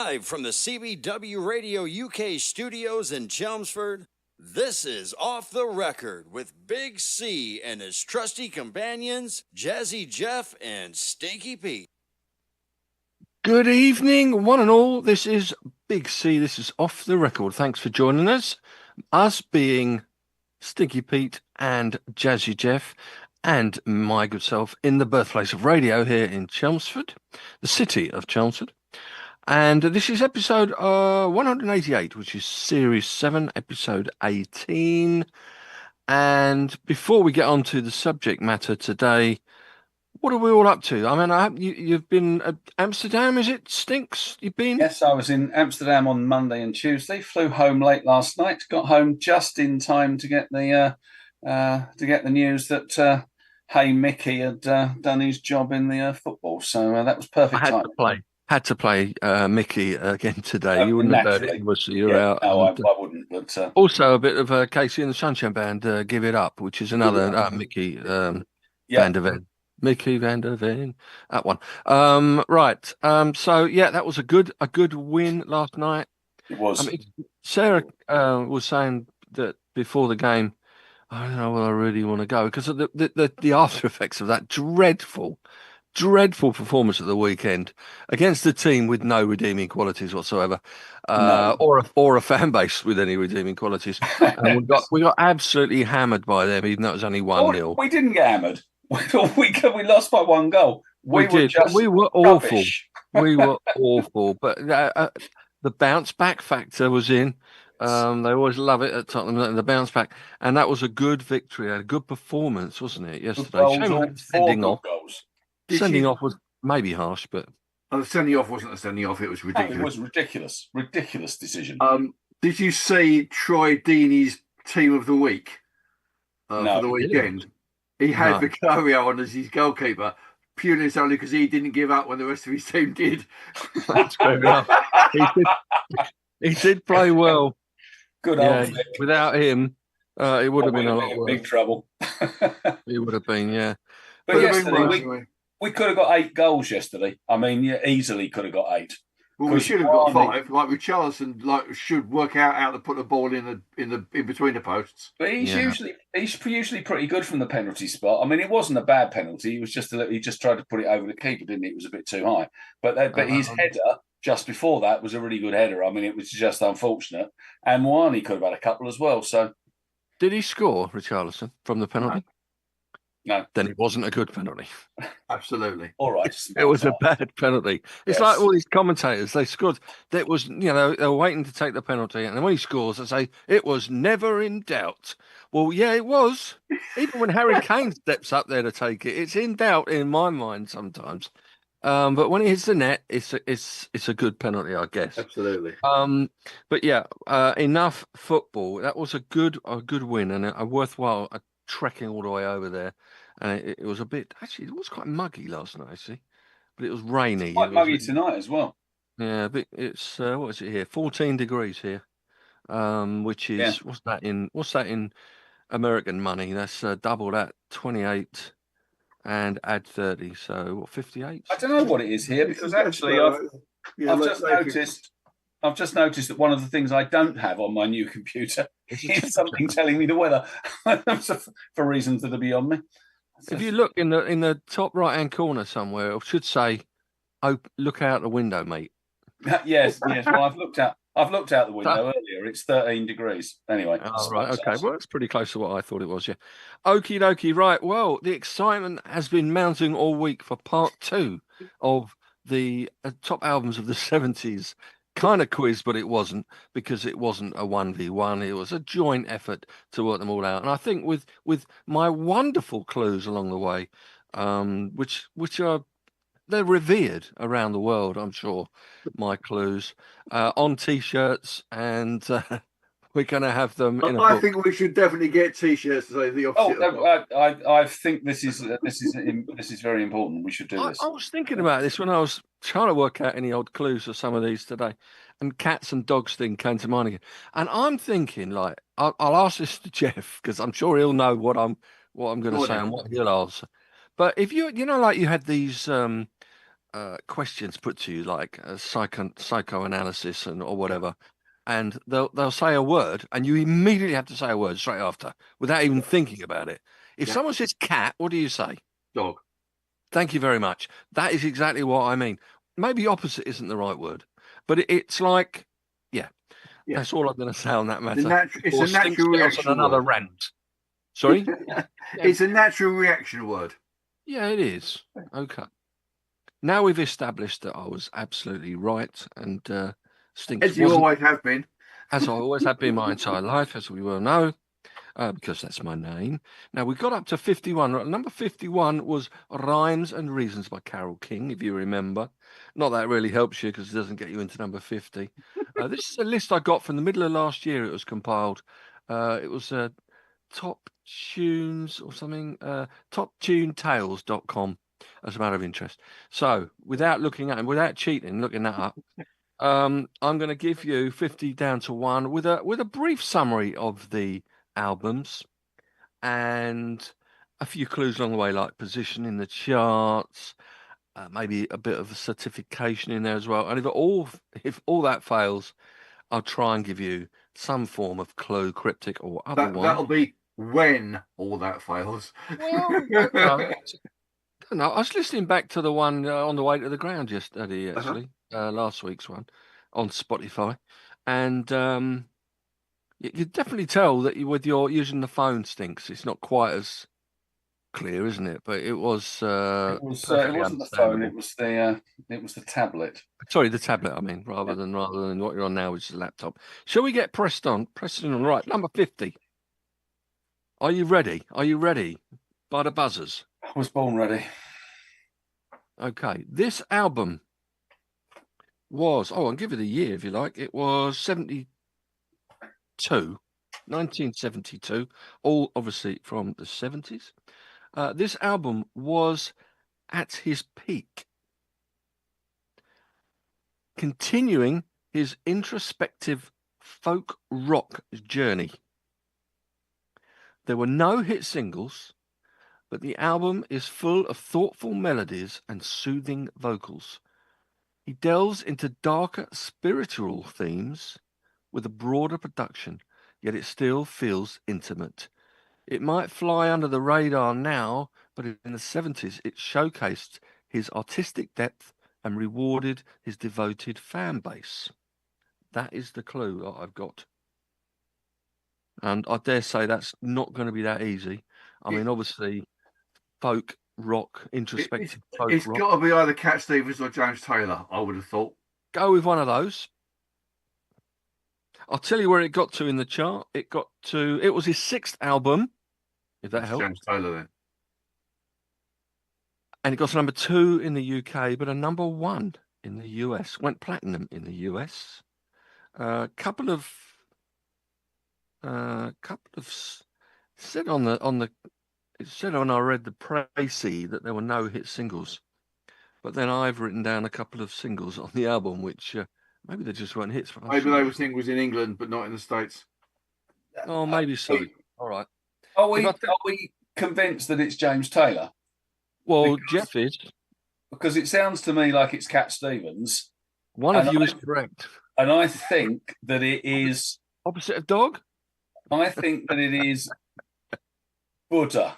Live from the CBW Radio UK studios in Chelmsford, this is Off the Record with Big C and his trusty companions, Jazzy Geoff and Stinky Pete. Good evening, one and all. This is Big C. This is Off the Record. Thanks for joining us. Us being Stinky Pete and Jazzy Geoff and my good self in the birthplace of radio here in Chelmsford, the city of Chelmsford. And this is episode 188, which is series 7, episode 18. And before we get on to the subject matter today, what are we all up to? I mean, you've been at Amsterdam, is it, Stinks? You've been? Yes, I was in Amsterdam on Monday and Tuesday. Flew home late last night. Got home just in time to get the news that Hey Mickey had done his job in the football. So that was perfect time. Had to play Mickey again today. You wouldn't have heard it. You're out. No, I wouldn't. But also a bit of Casey and the Sunshine Band, "Give It Up," which is another Mickey Van der Ven. Mickey Van der Ven, that one. Right. So yeah, that was a good win last night. It was. I mean, Sarah was saying that before the game, I don't know whether I really want to go because of the after effects of that dreadful performance at the weekend against a team with no redeeming qualities whatsoever, or a fan base with any redeeming qualities. And we got absolutely hammered by them, even though it was only 1-0. We didn't get hammered. We lost by 1 goal. We were awful. We were awful. But the bounce back factor was in. They always love it at Tottenham, the bounce back, and that was a good victory, a good performance, wasn't it? Yesterday, Sending off was maybe harsh, but the sending off wasn't a sending off. It was ridiculous. It was ridiculous decision. Did you see Troy Deeney's team of the week for the weekend? He had Vicario on as his goalkeeper, purely and solely because he didn't give up when the rest of his team did. That's fair enough. He did play well. Good old Vic. Without him, it would have been a lot worse. Big trouble. It would have been, yeah. But yesterday, we could have got 8 goals yesterday. I mean, easily could have got 8. Well, we should have got 5. Like Richarlison, should work out how to put the ball in between the posts. But he's usually pretty good from the penalty spot. I mean, it wasn't a bad penalty. It was just he just tried to put it over the keeper, didn't he? It was a bit too high. But his header just before that was a really good header. I mean, it was just unfortunate. And Moani could have had a couple as well. So, did he score, Richarlison, from the penalty? No. Then it wasn't a good penalty. Absolutely. All right. It was a bad penalty. It's like all these commentators, they scored. That was, they were waiting to take the penalty. And then when he scores, they say, it was never in doubt. Well, yeah, it was. Even when Harry Kane steps up there to take it, it's in doubt in my mind sometimes. But when it hits the net, it's a good penalty, I guess. Absolutely. But yeah, enough football. That was a good win and a worthwhile trekking all the way over there. And it was it was quite muggy last night, actually. But it was rainy. It's quite muggy tonight as well. Yeah, but it's, what is it here? 14 degrees here, which is, what's that in American money? That's double that, 28 and add 30. So, 58? I don't know what it is here because actually I've just noticed that one of the things I don't have on my new computer is something telling me the weather for reasons that are beyond me. If you look in the top right-hand corner somewhere, it should say, "Oh, look out the window, mate." Yes. Well, I've looked out the window earlier. It's 13 degrees. Anyway. Oh, right. Okay. Well, it's pretty close to what I thought it was. Yeah. Okie dokie. Right. Well, the excitement has been mounting all week for part 2 of the top albums of the 70s. Kind of quiz, but it wasn't, because it wasn't a 1v1. It was a joint effort to work them all out. And I think with my wonderful clues along the way, which are, they're revered around the world, I'm sure, my clues, on T-shirts, and we're going to have them in a book. I think we should definitely get T-shirts to say the opposite. I think this is very important. We should do this. I was thinking about this when I was trying to work out any odd clues for some of these today, and cats and dogs thing came to mind again. And I'm thinking, like, I'll ask this to Geoff because I'm sure he'll know what I'm going to say and what he'll answer. But if you like you had these questions put to you, like psychoanalysis or whatever, and they'll say a word, and you immediately have to say a word straight after without even thinking about it. If someone says cat, what do you say? Dog. Thank you very much. That is exactly what I mean. Maybe opposite isn't the right word, but it's like, yeah. That's all I'm going to say on that matter. It's a natural reaction another word. Rant. Sorry? It's a natural reaction word. Yeah, it is. Okay. Now we've established that I was absolutely right, and Stinks As you always have been. As I always have been my entire life, as we well know, because that's my name. Now, we got up to 51. Number 51 was Rhymes and Reasons by Carole King, if you remember. Not that really helps you because it doesn't get you into number 50. This is a list I got from the middle of last year. It was compiled. It was Top Tunes or something, toptunetales.com, as a matter of interest. So, without looking at them, without cheating, looking that up, I'm going to give you 50 down to 1 with a brief summary of the albums and a few clues along the way, like position in the charts, maybe a bit of a certification in there as well. And if all that fails, I'll try and give you some form of clue, cryptic or otherwise. That'll be when all that fails. Well, no, I was listening back to the one on the way to the ground yesterday, actually, last week's one on Spotify, and you can definitely tell that with your using the phone, Stinks, it's not quite as clear, isn't it? But it was. It wasn't the phone. It was the tablet. Sorry, the tablet. I mean, rather than what you're on now, which is a laptop. Shall we get pressed on? Right, number 50. Are you ready? Are you ready? By the buzzers. I was born ready. Okay, this album was, I'll give you the year if you like. It was 1972, all obviously from the 70s. This album was at his peak, continuing his introspective folk rock journey. There were no hit singles, but the album is full of thoughtful melodies and soothing vocals. He delves into darker spiritual themes with a broader production, yet it still feels intimate. It might fly under the radar now, but in the 70s it showcased his artistic depth and rewarded his devoted fan base. That is the clue that I've got. And I dare say that's not going to be that easy. I mean, obviously, folk rock, introspective folk rock. It's got to be either Cat Stevens or James Taylor, I would have thought. Go with one of those. I'll tell you where it got to in the chart. It was his 6th album, if that helps. James Taylor, then. And it got to number 2 in the UK, but a number 1 in the US. Went platinum in the US. It said when I read the précis that there were no hit singles, but then I've written down a couple of singles on the album, which maybe they just weren't hits. Maybe they were singles in England, but not in the States. Oh, maybe so. All right. Are we convinced that it's James Taylor? Well, Geoff is. Because it sounds to me like it's Cat Stevens. One of you is correct. And I think that it is... Opposite of dog? I think that it is Buddha.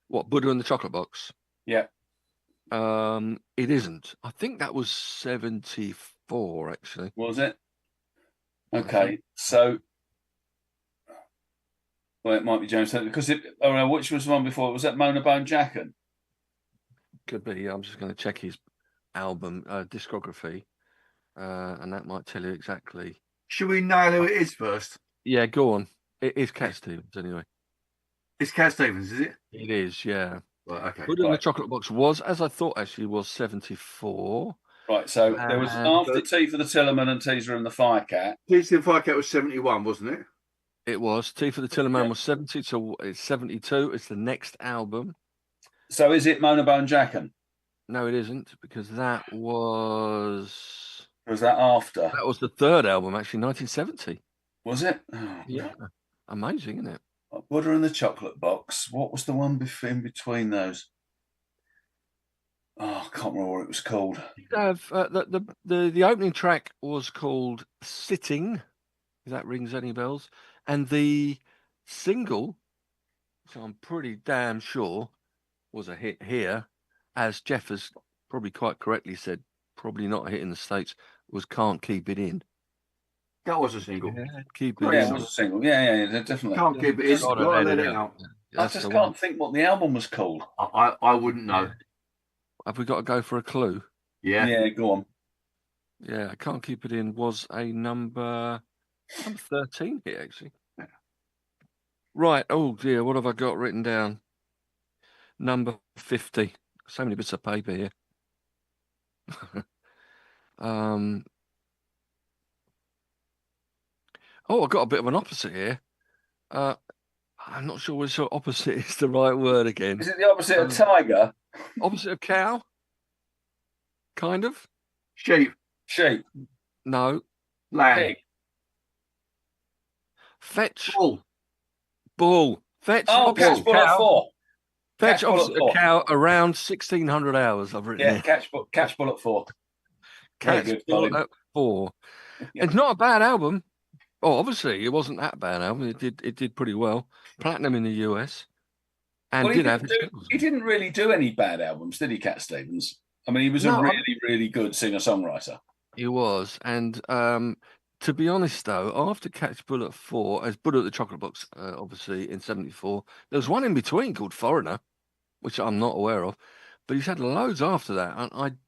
What, Buddha and the Chocolate Box? Yeah. It isn't. I think that was 74, actually. Was it? Okay, so... Well, it might be James Taylor, because which was the one before? Was that Mona Bone Jackin? Could be. I'm just going to check his album discography, and that might tell you exactly. Should we nail who it is first? Yeah, go on. It is Cat Stevens, anyway. It's Cat Stevens, is it? It is, yeah. Right, okay. Buddha and the Chocolate Box was, as I thought, actually, was 74. Right, so there was after Tea for the Tillerman and Teaser and the Firecat. Teaser and the Firecat was 71, wasn't it? It was. Tea for the Tillerman was 70, so it's 72. It's the next album. So is it Mona Bone Jackin? No, it isn't, because that was... Was that after? That was the 3rd album, actually, 1970. Was it? Oh, yeah. Amazing, isn't it? Buddha and the Chocolate Box. What was the one in between those? Oh, I can't remember what it was called. The opening track was called "Sitting," if that rings any bells, and the single, which I'm pretty damn sure was a hit here, as Jeff has probably quite correctly said, probably not a hit in the States, was "Can't Keep It In." That was a single. Keep it Yeah, in. it was a single. Yeah, definitely. Can't keep it in. Gotta let it out. I just can't think what the album was called. I wouldn't know. Have we got to go for a clue? Yeah, go on. Yeah, I Can't Keep It In was a number 13 here, actually. Yeah. Right. Oh, dear. What have I got written down? Number 50. So many bits of paper here. Oh, I've got a bit of an opposite here. I'm not sure which opposite is the right word again. Is it the opposite of tiger? Opposite of cow? Kind of? Sheep. No. Lamb. Pig. Fetch. Bull. Fetch. Oh, Catch Bullet 4. Fetch opposite of cow around 1600 hours, I've written here. Catch Bullet 4. Catch Bullet 4. Yeah. It's not a bad album. Oh, obviously, it wasn't that bad album. It did pretty well. Platinum in the US. And he didn't really do any bad albums, did he, Cat Stevens? I mean, he was a really, really good singer-songwriter. He was. And to be honest, though, after Catch Bullet 4, as Bullet the Chocolate Box, obviously, in 74, there was one in between called Foreigner, which I'm not aware of. But he's had loads after that. And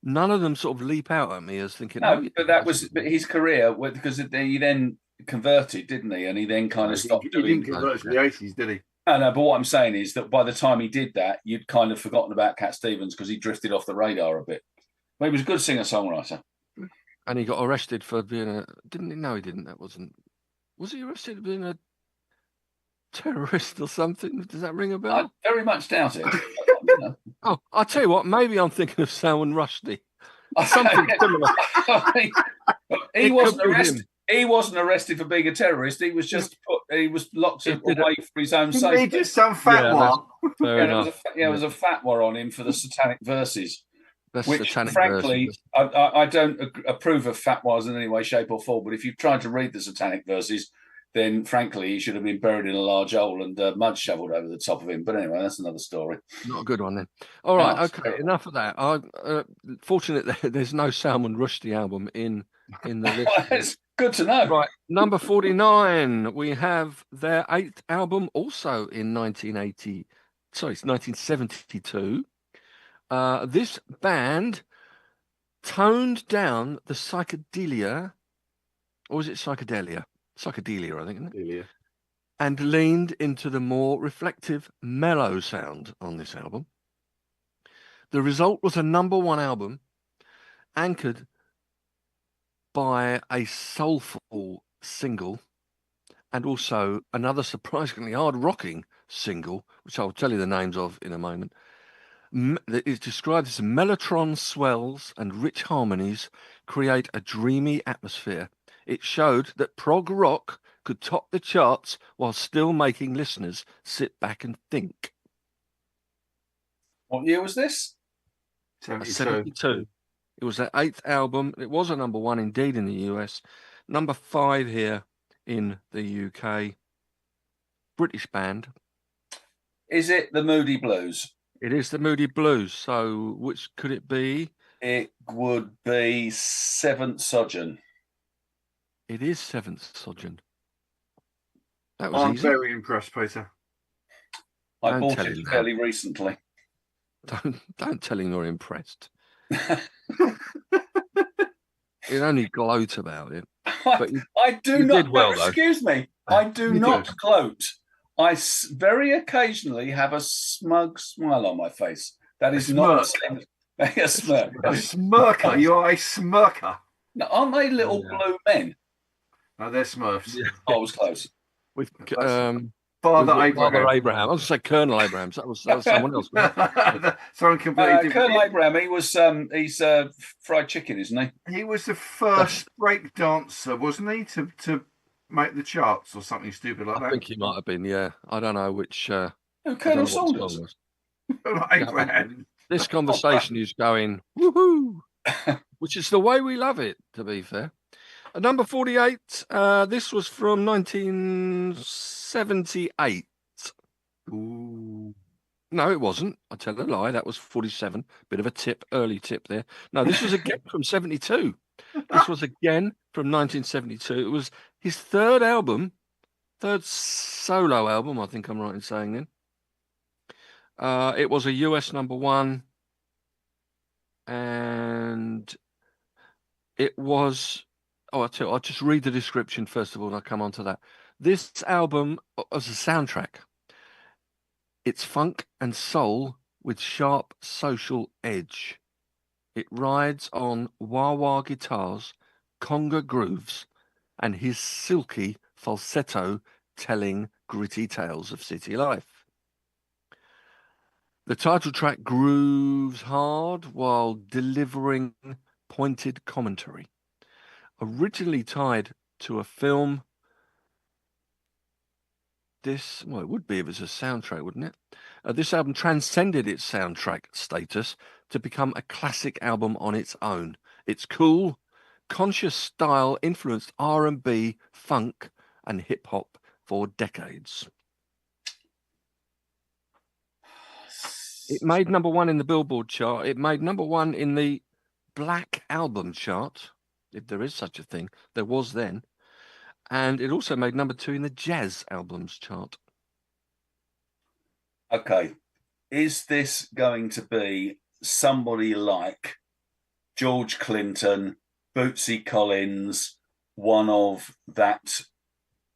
none of them sort of leap out at me as thinking... No, but that was his career, because he then converted, didn't he? And he then kind of stopped doing... He didn't convert to the 80s, did he? No, but what I'm saying is that by the time he did that, you'd kind of forgotten about Cat Stevens because he drifted off the radar a bit. But he was a good singer-songwriter. And he got arrested for being a... Didn't he? No, he didn't. That wasn't... Was he arrested for being a terrorist or something? Does that ring a bell? I very much doubt it. Oh, I'll tell you what. Maybe I'm thinking of Salman Rushdie. Something similar. He wasn't arrested. He wasn't arrested for being a terrorist. He was just he was locked away for his own safety. He did some fatwa. There was a fatwa on him for the satanic verses. Which, frankly, verses. I don't approve of fatwas in any way, shape, or form. But if you've tried to read the satanic verses, then frankly, he should have been buried in a large hole and mud shoveled over the top of him. But anyway, that's another story. Not a good one then. All right, okay, enough of that. Fortunate there's no Salman Rushdie album in the list. It's good to know. Right, number 49. We have their 8th album, also in 1972. This band toned down the psychedelia, or was it psychedelia? Psychedelia, I think, isn't it? Yeah. And leaned into the more reflective, mellow sound on this album. The result was a number 1 album anchored by a soulful single and also another surprisingly hard-rocking single, which I'll tell you the names of in a moment. It's described as mellotron swells and rich harmonies create a dreamy atmosphere. It showed that prog rock could top the charts while still making listeners sit back and think. What year was this? 72. It was their 8th album. It was a number 1 indeed in the US. Number 5 here in the UK. British band. Is it the Moody Blues? It is the Moody Blues. So which could it be? It would be Seventh Sojourn. It is Seventh Sojourn. That was easy. I'm very impressed, Peter. I bought it fairly recently. Don't tell him you're impressed. You only gloat about it. But I do not. Well, excuse me. I do not gloat. I very occasionally have a smug smile on my face. That is not a smirk. A smirker. You are a smirker. No, aren't they little blue men? No, they're Smurfs. Yeah. I was close. With Father Abraham. Father Abraham. I was going to say Colonel Abraham. That was someone else. Someone completely different. Colonel Abraham. He was. He's fried chicken, isn't he? He was the first break dancer, wasn't he, to make the charts or something stupid like that? I think he might have been. Yeah, I don't know which. Colonel Saunders. Abraham. This conversation is going woohoo, which is the way we love it, to be fair. At number 48, this was from 1978. Ooh. No, it wasn't. I tell a lie. That was 47. Bit of a early tip there. No, this was again from 72. This was again from 1972. It was his third solo album, I think I'm right in saying then. It was a US number one. And it was, I'll just read the description first of all, and I'll come on to that. This album was a soundtrack. It's funk and soul with sharp social edge. It rides on wah-wah guitars, conga grooves, and his silky falsetto telling gritty tales of city life. The title track grooves hard while delivering pointed commentary. Originally tied to a film, it would be if it's a soundtrack, wouldn't it? This album transcended its soundtrack status to become a classic album on its own. Its cool, conscious style influenced R&B, funk, and hip-hop for decades. It made number one in the Billboard chart. It made number one in the Black Album chart, if there is such a thing. There was then. And it also made number two in the Jazz Albums chart. Okay. Is this going to be somebody like George Clinton, Bootsy Collins, one of that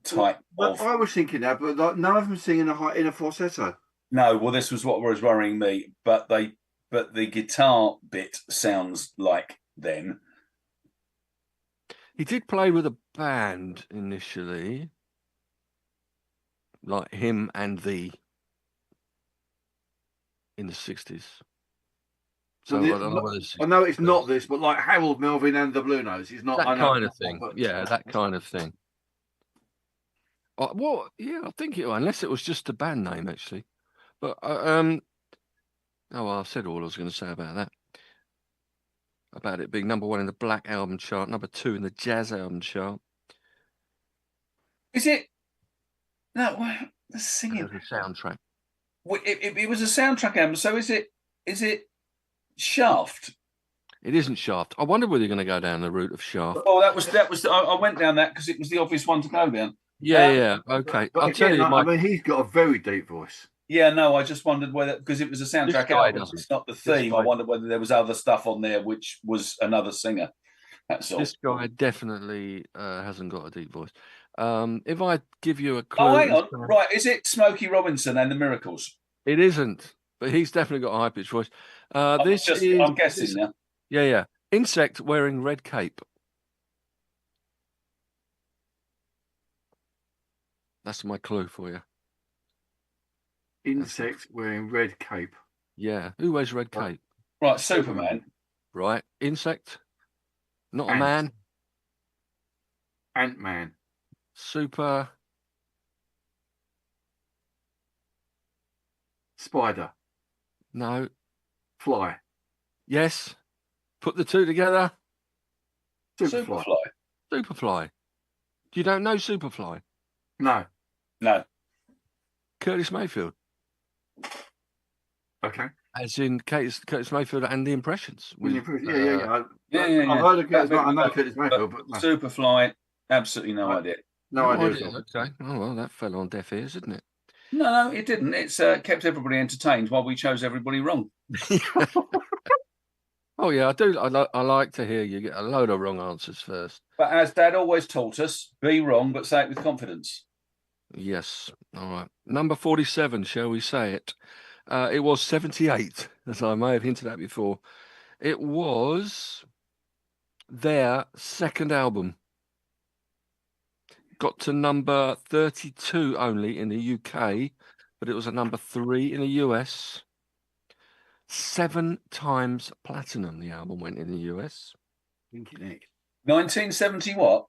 type of... I was thinking that, but none of them sing in a falsetto. No, well, this was what was worrying me, but the guitar bit sounds like them. He did play with a band initially, like him and in the 60s. So I know it's not this, but like Harold Melvin and the Blue Notes. It's not that kind of thing. Yeah, that kind of thing. Well, yeah, I think unless it was just a band name actually. But I've said all I was going to say about that. About it being number one in the Black Album chart, number two in the Jazz Album chart. Is it? No, the singing. The soundtrack. It was a soundtrack album. So is it Shaft? It isn't Shaft. I wonder whether you're going to go down the route of Shaft. Oh, that was. I went down that because it was the obvious one to go down. Yeah. Okay. I'll tell you, I mean, he's got a very deep voice. Yeah, no, I just wondered whether, because it was a soundtrack album, it's not the theme. I wondered whether there was other stuff on there which was another singer. That's all. This guy definitely hasn't got a deep voice. If I give you a clue... Oh, hang on. Right, is it Smokey Robinson and the Miracles? It isn't, but he's definitely got a high-pitched voice. I'm guessing now. Yeah. Insect wearing red cape. That's my clue for you. Insect wearing red cape. Yeah. Who wears red cape? Right, Superman. Right. Insect. Not a man. Ant-Man. Super. Spider. No. Fly. Yes. Put the two together. Superfly. Superfly. You don't know Superfly? No. Curtis Mayfield. Okay. As in Curtis Mayfield and the Impressions. Yeah. I've heard of Curtis. I know Curtis Mayfield, but no. Superfly. Absolutely no idea. No idea. Okay. Oh well, that fell on deaf ears, didn't it? No, it didn't. It's kept everybody entertained while we chose everybody wrong. Oh yeah, I do. I like to hear you get a load of wrong answers first. But as Dad always taught us, be wrong, but say it with confidence. Yes. All right. Number 47, shall we say it? It was 78, as I may have hinted at before. It was their second album. Got to number 32 only in the UK, but it was a number 3 in the US. 7 times platinum, the album went in the US. 1970 what?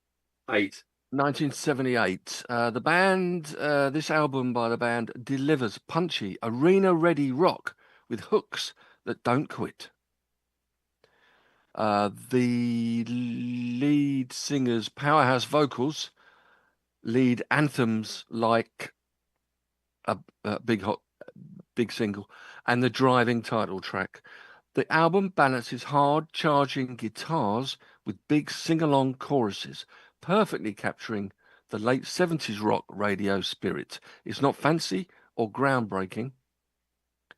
1978. The band, this album by the band delivers punchy, arena-ready rock with hooks that don't quit. The lead singer's powerhouse vocals lead anthems like a big single and the driving title track. The album balances hard charging guitars with big sing-along choruses, perfectly capturing the late 70s rock radio spirit. It's not fancy or groundbreaking,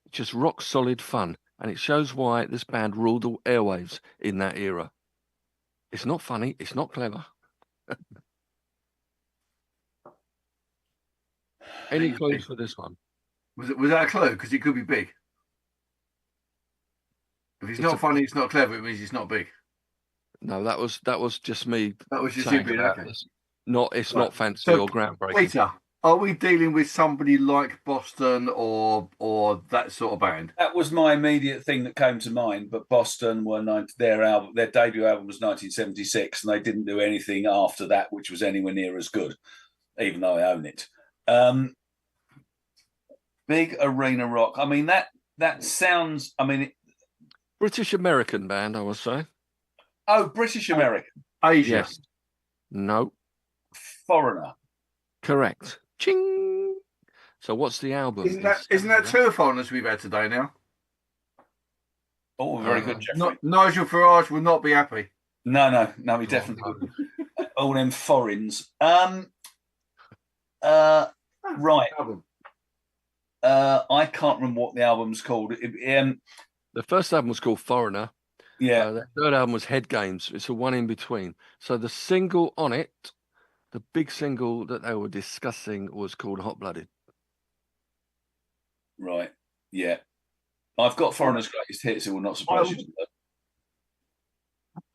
it's just rock solid fun, and it shows why this band ruled the airwaves in that era. It's not funny, it's not clever. Any clues for this one? Was that a clue? Because it could be big. If it's not funny, it's not clever. It means it's not big. No, that was just me. That was just saying you being okay. It's not fancy or groundbreaking. Peter, are we dealing with somebody like Boston or that sort of band? That was my immediate thing that came to mind. But Boston were their debut album was 1976, and they didn't do anything after that which was anywhere near as good, even though I own it. Big arena rock. I mean that sounds. I mean, British American band, I would say. Oh, British American. Asia. Yes. No. Foreigner. Correct. Ching. So what's the album? Isn't that two foreigners we've had today now? Oh, very good, Jeffrey. Nigel Farage will not be happy. No, he definitely wouldn't. All them foreigners. Right. I can't remember what the album's called. The first album was called Foreigner. Yeah. The third album was Head Games. It's a one in between. So the single on it, the big single that they were discussing, was called Hot Blooded. Right. Yeah. I've got Foreigner's Greatest Hits. It will not surprise you.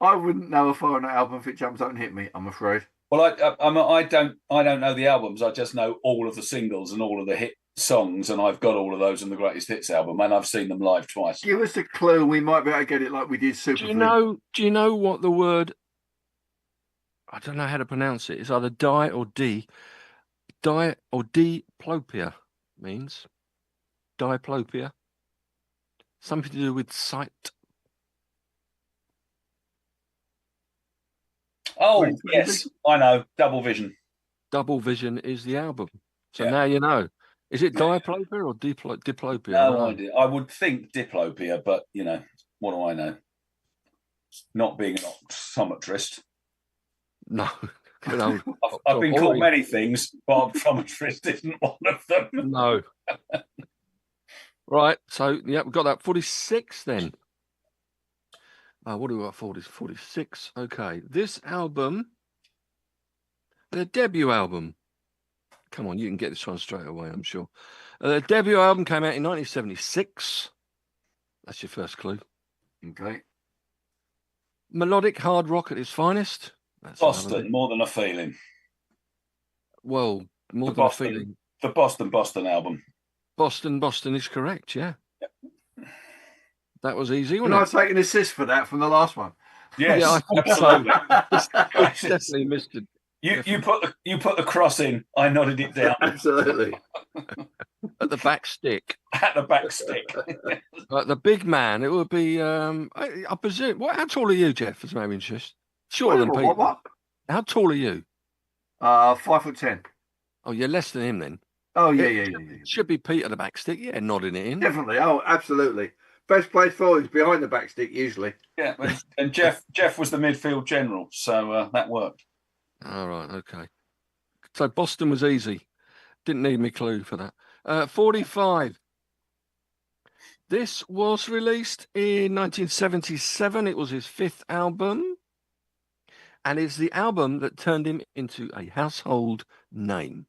I wouldn't know a Foreigner album if it jumps up and hit me, I'm afraid. Well, I don't know the albums. I just know all of the singles and all of the hit songs, and I've got all of those on the Greatest Hits album, and I've seen them live twice. Give us a clue, we might be able to get it like we did Super. Do you know what the word? I don't know how to pronounce it. It's either di or diplopia means. Diplopia. Something to do with sight. Oh, yes, I know. Double Vision. Double Vision is the album. So now you know. Is it diplopia or diplopia? No idea. I would think diplopia, but, what do I know? Not being an optometrist. No. I've been called many things, but optometrist isn't one of them. No. Right. So, we've got that. 46 then. What do we got? 46. Okay. This album, their debut album. Come on, you can get this one straight away, I'm sure. The debut album came out in 1976. That's your first clue. Okay. Melodic hard rock at its finest. That's Boston, More Than a Feeling. Well, More Than a Feeling. The Boston album. Boston is correct, yeah. That was easy, wasn't it? Can I take an assist for that from the last one? Yes, yeah, I think so. Definitely missed it. You put the cross in. I nodded it down. Absolutely. At the back stick. At the back stick. The big man. It would be. I presume. How tall are you, Jeff? As my interest. Shorter than Pete. What? How tall are you? 5'10". Oh, you're less than him then. Oh yeah. Should be Pete at the back stick. Yeah, nodding it in. Definitely. Oh, absolutely. Best place for is behind the back stick usually. Yeah, and Jeff was the midfield general, so that worked. All right, okay. So Boston was easy. Didn't need me clue for that. 45. This was released in 1977. It was his fifth album. And it's the album that turned him into a household name.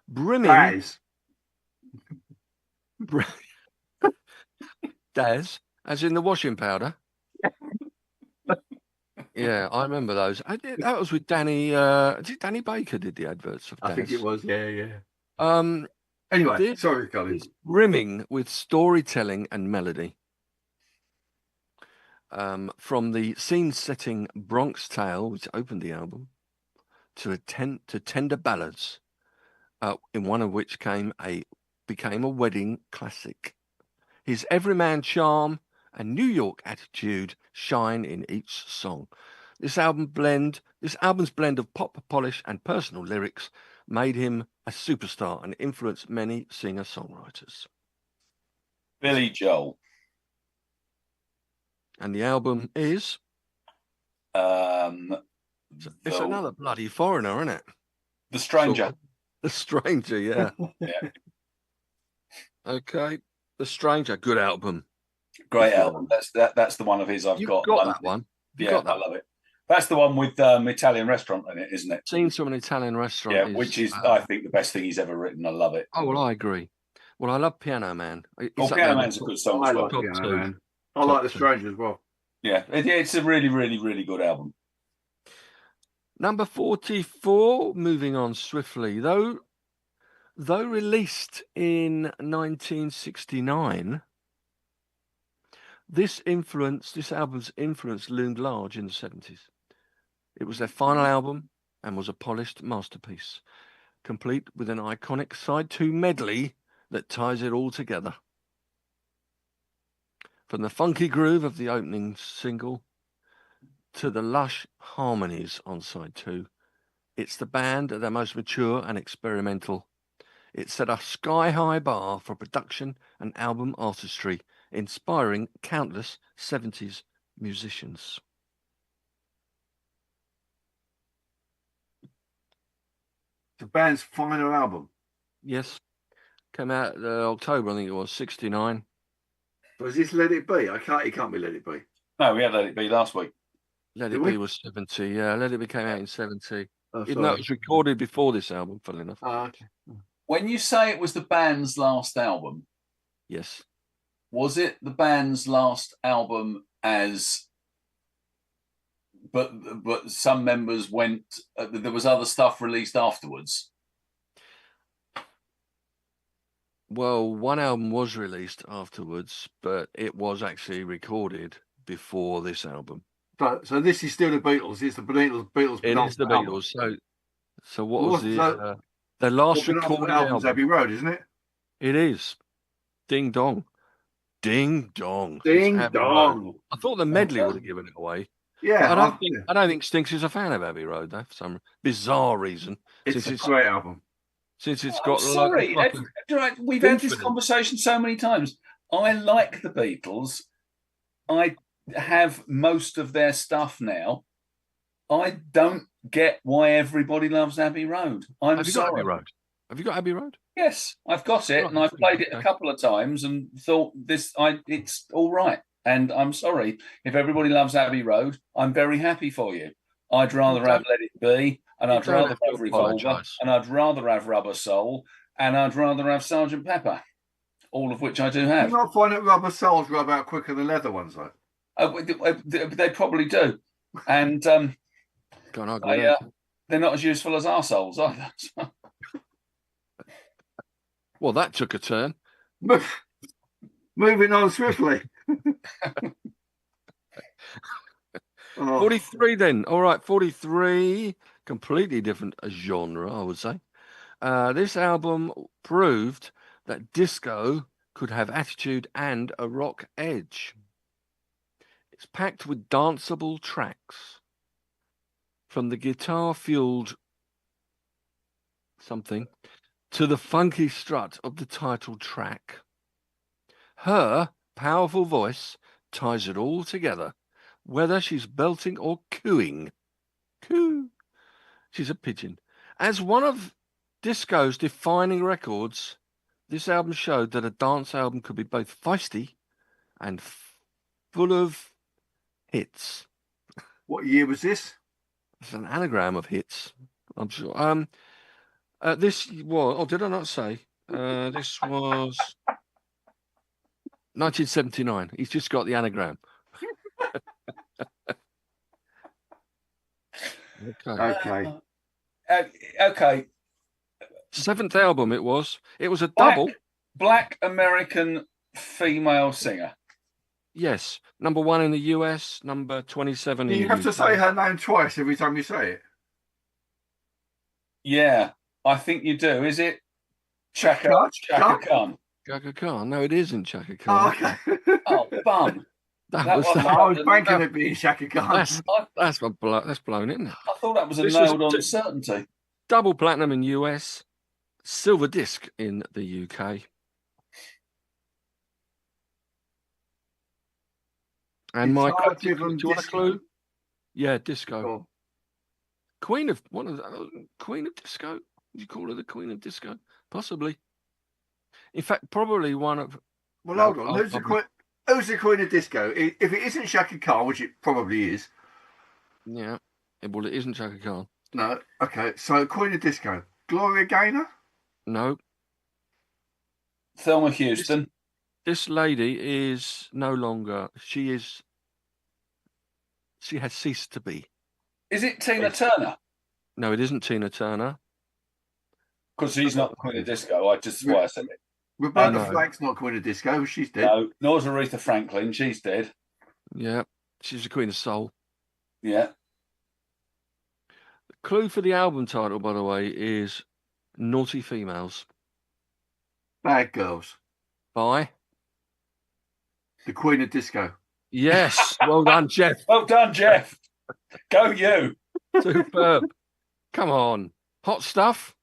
Brimming. Daz, as in the washing powder. Yeah, I remember those. That was with Danny. Is it Danny Baker did the adverts of Daz? I think it was. Yeah. Anyway, sorry, Colin. Brimming with storytelling and melody. From the scene-setting Bronx Tale, which opened the album, to tender ballads, in one of which became a wedding classic. His everyman charm and New York attitude shine in each song. This album's blend of pop polish and personal lyrics made him a superstar and influenced many singer-songwriters. Billy Joel. And the album is? It's another bloody foreigner, isn't it? The Stranger. The Stranger, yeah. Yeah. Okay. The Stranger, good album. Great album. That's the one of his I've got. Got that one. Yeah, I love it. That's the one with Italian restaurant in it, isn't it? Scenes from an Italian restaurant. Yeah, which is, I think, the best thing he's ever written. I love it. Oh, well, I agree. Well, I love Piano Man. Piano Man's a good song as well. I like The Stranger as well. Yeah, it's a really, really, really good album. Number 44, moving on swiftly. Though released in 1969, this album's influence loomed large in the 70s. It was their final album and was a polished masterpiece, complete with an iconic side 2 medley that ties it all together. From the funky groove of the opening single to the lush harmonies on side 2, it's the band at their most mature and experimental. It set a sky-high bar for production and album artistry, inspiring countless 70s musicians. The band's final album? Yes. Came out October, I think it was, 69. Was this Let It Be? It can't be Let It Be. No, we had Let It Be last week. Let It Be was 70, yeah. Let It Be came out in 70. Even though it was recorded before this album, funnily enough. Okay. When you say it was the band's last album, yes, was it the band's last album but some members went, there was other stuff released afterwards? Well, one album was released afterwards, but it was actually recorded before this album. So this is still the Beatles. It's the Beatles. It is the Beatles. So what was the last recorded album? Abbey Road, isn't it? It is. Ding dong, ding dong, ding dong. I thought the medley would have given it away. Yeah, I don't think Stinks is a fan of Abbey Road though, for some bizarre reason. It's a great album. Since it's got. Sorry, we've had this conversation so many times. I like the Beatles. I have most of their stuff now. I don't get why everybody loves Abbey Road. I'm sorry. Have you got Abbey Road? Yes, I've got it, and I've played it a couple of times and thought it's all right. And I'm sorry if everybody loves Abbey Road. I'm very happy for you. I'd rather have Let It Be, and I'd rather have Revolver, and I'd rather have Rubber Soul, and I'd rather have Sgt. Pepper, all of which I do have. You not find that Rubber Souls rub out quicker than leather ones, though? They probably do, and they're not as useful as our souls either. Well, that took a turn. Moving on swiftly. 43 then. All right, 43. Completely different genre, I would say. This album proved that disco could have attitude and a rock edge. It's packed with danceable tracks. From the guitar-fueled something to the funky strut of the title track. Her powerful voice ties it all together, whether she's belting or cooing. Coo. She's a pigeon. As one of disco's defining records, this album showed that a dance album could be both feisty and full of hits. What year was this? It's an anagram of hits, I'm sure. This was, did I not say? This was 1979. He's just got the anagram. Okay. Okay. Seventh album it was. It was a double. Black American female singer. Yes. Number 1 in the US, number 27 in the You have to say her name twice every time you say it. Yeah, I think you do. Is it Chaka Khan? Chaka Khan. No, it isn't Chaka Oh, Khan. okay. Oh, bum. That was I was banking it being Shaka Khan. That's blown, isn't it? I thought that was a This was nailed-on certainty. Double platinum in US, silver disc in the UK. And my cryptic, do you want a clue? Yeah, disco. Oh. Queen of disco. Would you call her the Queen of Disco? Possibly. In fact, probably one of. Well, hold on. Who's the Queen of Disco? If it isn't Shaka Khan, which it probably is. Yeah. Well, it isn't Chaka Khan. No. Okay. So Queen of Disco, Gloria Gaynor. No. Thelma Houston. This lady is no longer. She has ceased to be. Is it Tina Turner? No, it isn't Tina Turner. Because she's not the Queen of Disco. That's why I said it. Roberta Flack's not Queen of Disco. She's dead. No, nor's Aretha Franklin. She's dead. Yeah, she's the Queen of Soul. Yeah. The clue for the album title, by the way, is Naughty Females. Bad Girls. By? The Queen of Disco. Yes. Well done, Jeff. Well done, Jeff. Go you. Superb. Come on. Hot Stuff.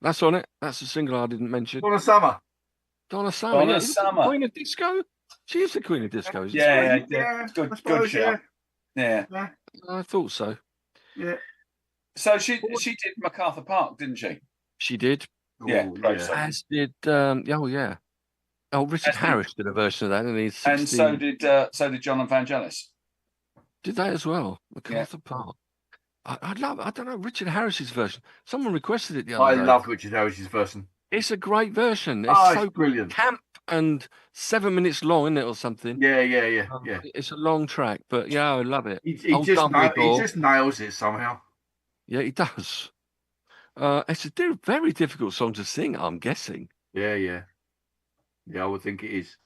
That's on it. That's the single I didn't mention. Donna Summer. Donna Summer. Donna Summer. Queen of Disco. She is the Queen of Disco, isn't she? Yeah. Good shout. Yeah. I thought so. Yeah. So she did MacArthur Park, didn't she? She did. Yeah. As did yeah. Oh, Richard Harris did a version of that in his 16. And so did John and Vangelis. Did they as well? MacArthur Park. I don't know, Richard Harris's version. Someone requested it the other day. I love Richard Harris's version. It's a great version. It's so brilliant. Camp and 7 minutes long, isn't it, or something? Yeah. It's a long track, but yeah, I love it. He just nails it somehow. Yeah, he does. It's a very difficult song to sing, I'm guessing. Yeah, I would think it is.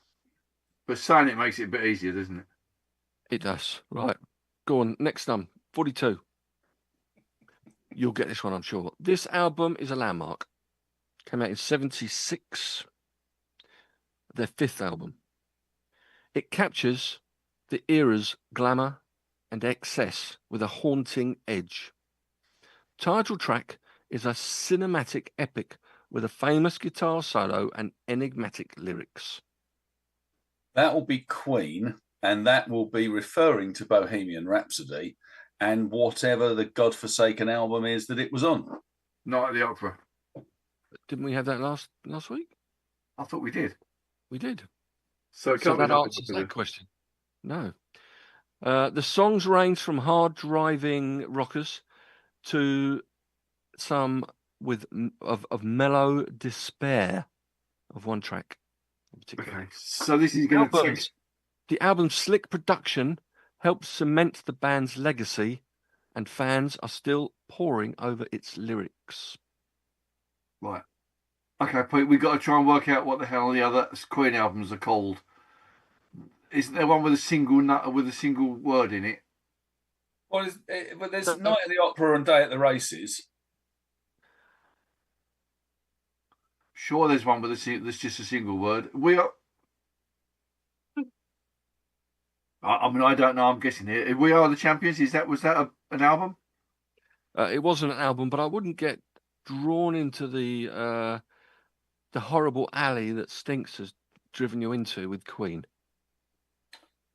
But saying it makes it a bit easier, doesn't it? It does. Right. Go on. Next one. 42. You'll get this one, I'm sure. This album is a landmark. Came out in 76. Their fifth album. It captures the era's glamour and excess with a haunting edge. Title track is a cinematic epic with a famous guitar solo and enigmatic lyrics. That will be Queen, and that will be referring to Bohemian Rhapsody and whatever the godforsaken album is that it was on. Night at the Opera. Didn't we have that last week? I thought we did. We did. So that answers that question. No. The songs range from hard driving rockers to some of mellow despair of one track. Okay, so this is going to take... The album's slick production helps cement the band's legacy, and fans are still poring over its lyrics. Right. Okay, Pete, we've got to try and work out what the hell the other Queen albums are called. Isn't there one with a single word in it? Well, but there's Night at the Opera and Day at the Races. Sure, there's one with there's just a single word. I mean, I don't know. I'm guessing here. We Are the Champions. Was that an album? It wasn't an album, but I wouldn't get drawn into the horrible alley that Stinks has driven you into with Queen.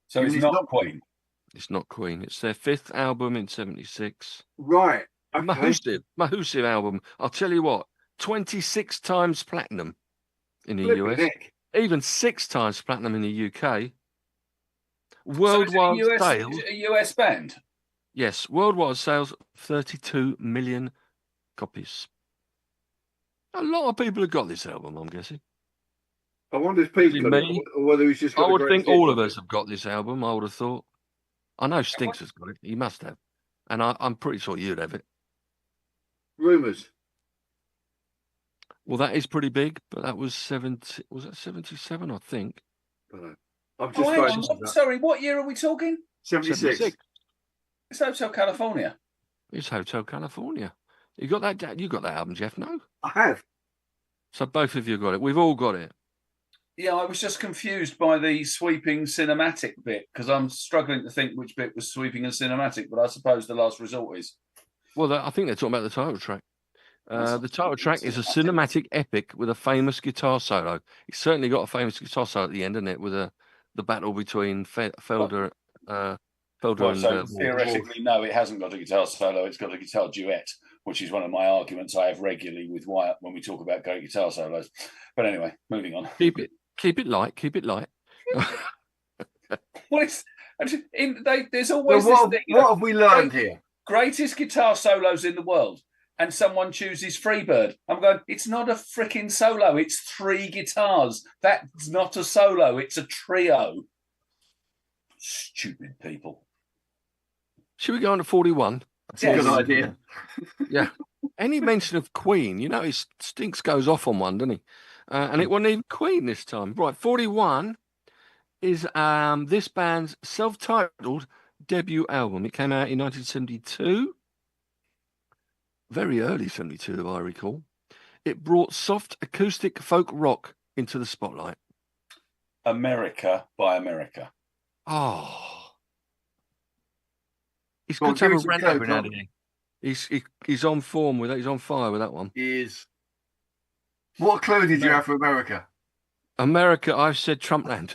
So it's not Queen. It's not Queen. It's their fifth album in 76. Right. Okay. Mahusive album. I'll tell you what. 26 times platinum in the US. Nick. Even 6 times platinum in the UK. Worldwide sales. Is it a US band? Yes. Worldwide sales 32 million copies. A lot of people have got this album, I'm guessing. I wonder if Pete got it, or whether he's just got I would think all of us have got this album, I would have thought. I know Stinks has got it. He must have. And I'm pretty sure you'd have it. Rumours. Well, that is pretty big, but that was 70. Was that 77? I think. I'm just sorry, what year are we talking? 76. It's Hotel California. It's Hotel California. You got that? You got that album, Jeff? No, I have. So both of you got it. We've all got it. Yeah, I was just confused by the sweeping cinematic bit because I'm struggling to think which bit was sweeping and cinematic, but I suppose the last resort is. Well, I think they're talking about the title track. The title track is a cinematic epic with a famous guitar solo. It's certainly got a famous guitar solo at the end, isn't it? With the battle between Felder and so theoretically, no, it hasn't got a guitar solo. It's got a guitar duet, which is one of my arguments I have regularly with Wyatt when we talk about great guitar solos. But anyway, moving on. Keep it light. Keep it light. There's always this thing. What have we learned here? Greatest guitar solos in the world, and someone chooses Freebird. I'm going, it's not a freaking solo. It's 3 guitars. That's not a solo. It's a trio. Stupid people. Should we go on to 41? That's a good idea. Yeah. Any mention of Queen, his Stinks goes off on one, doesn't he? And it wasn't even Queen this time. Right, 41 is this band's self-titled debut album. It came out in 1972. Very early 72, if I recall. It brought soft acoustic folk rock into the spotlight. America by America. Oh. He's good to have a rant every now and then. He's on form with that. He's on fire with that one. He is. What clue did you have for America? America, I've said Trumpland.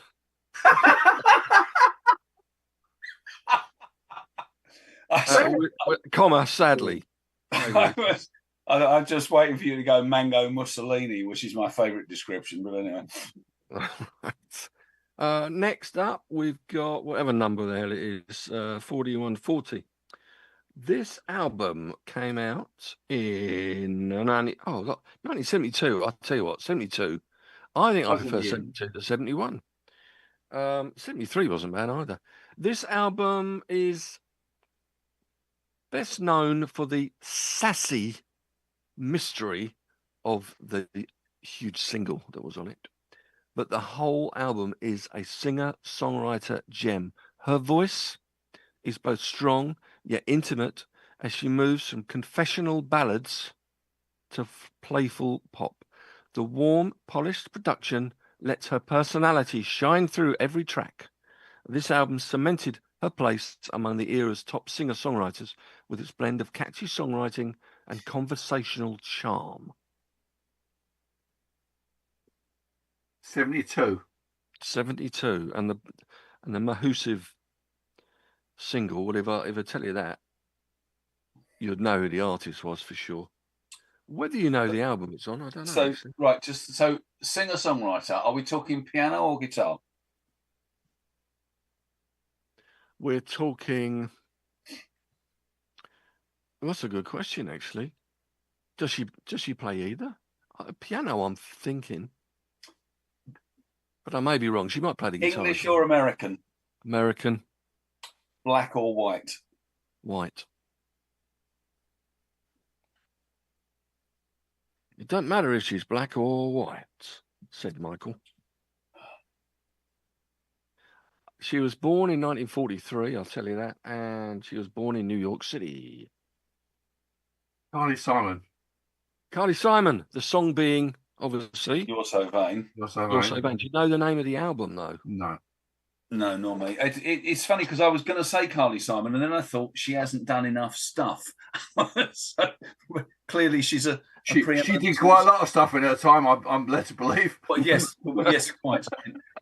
Comma, sadly. I'm just waiting for you to go Mango Mussolini, which is my favourite description. But anyway. Next up, we've got whatever number the hell it is, 4140. This album came out in 1972. I'll tell you what, 72. I think I prefer 72 to 71. 73 wasn't bad either. This album is best known for the sassy mystery of the huge single that was on it. But the whole album is a singer-songwriter gem. Her voice is both strong yet intimate as she moves from confessional ballads to playful pop. The warm, polished production lets her personality shine through every track. This album cemented her place among the era's top singer-songwriters with its blend of catchy songwriting and conversational charm. 72. 72, and the Mahusive single. Well, if I tell you that, you'd know who the artist was for sure. Whether you know the album it's on, I don't know. So singer-songwriter. Are we talking piano or guitar? We're talking. Well, that's a good question, actually. Does she play either? Piano, I'm thinking. But I may be wrong. She might play the guitar. English or American? American. Black or white? White. It doesn't matter if she's black or white, said Michael. She was born in 1943, I'll tell you that, and she was born in New York City. Carly Simon. Carly Simon, the song being, obviously... You're So Vain. You're So Vain. Do you know the name of the album, though? No. No, not me. It's funny because I was going to say Carly Simon, and then I thought she hasn't done enough stuff. So clearly, she's she did quite a lot of stuff in her time. I'm led to believe. Well, yes, quite.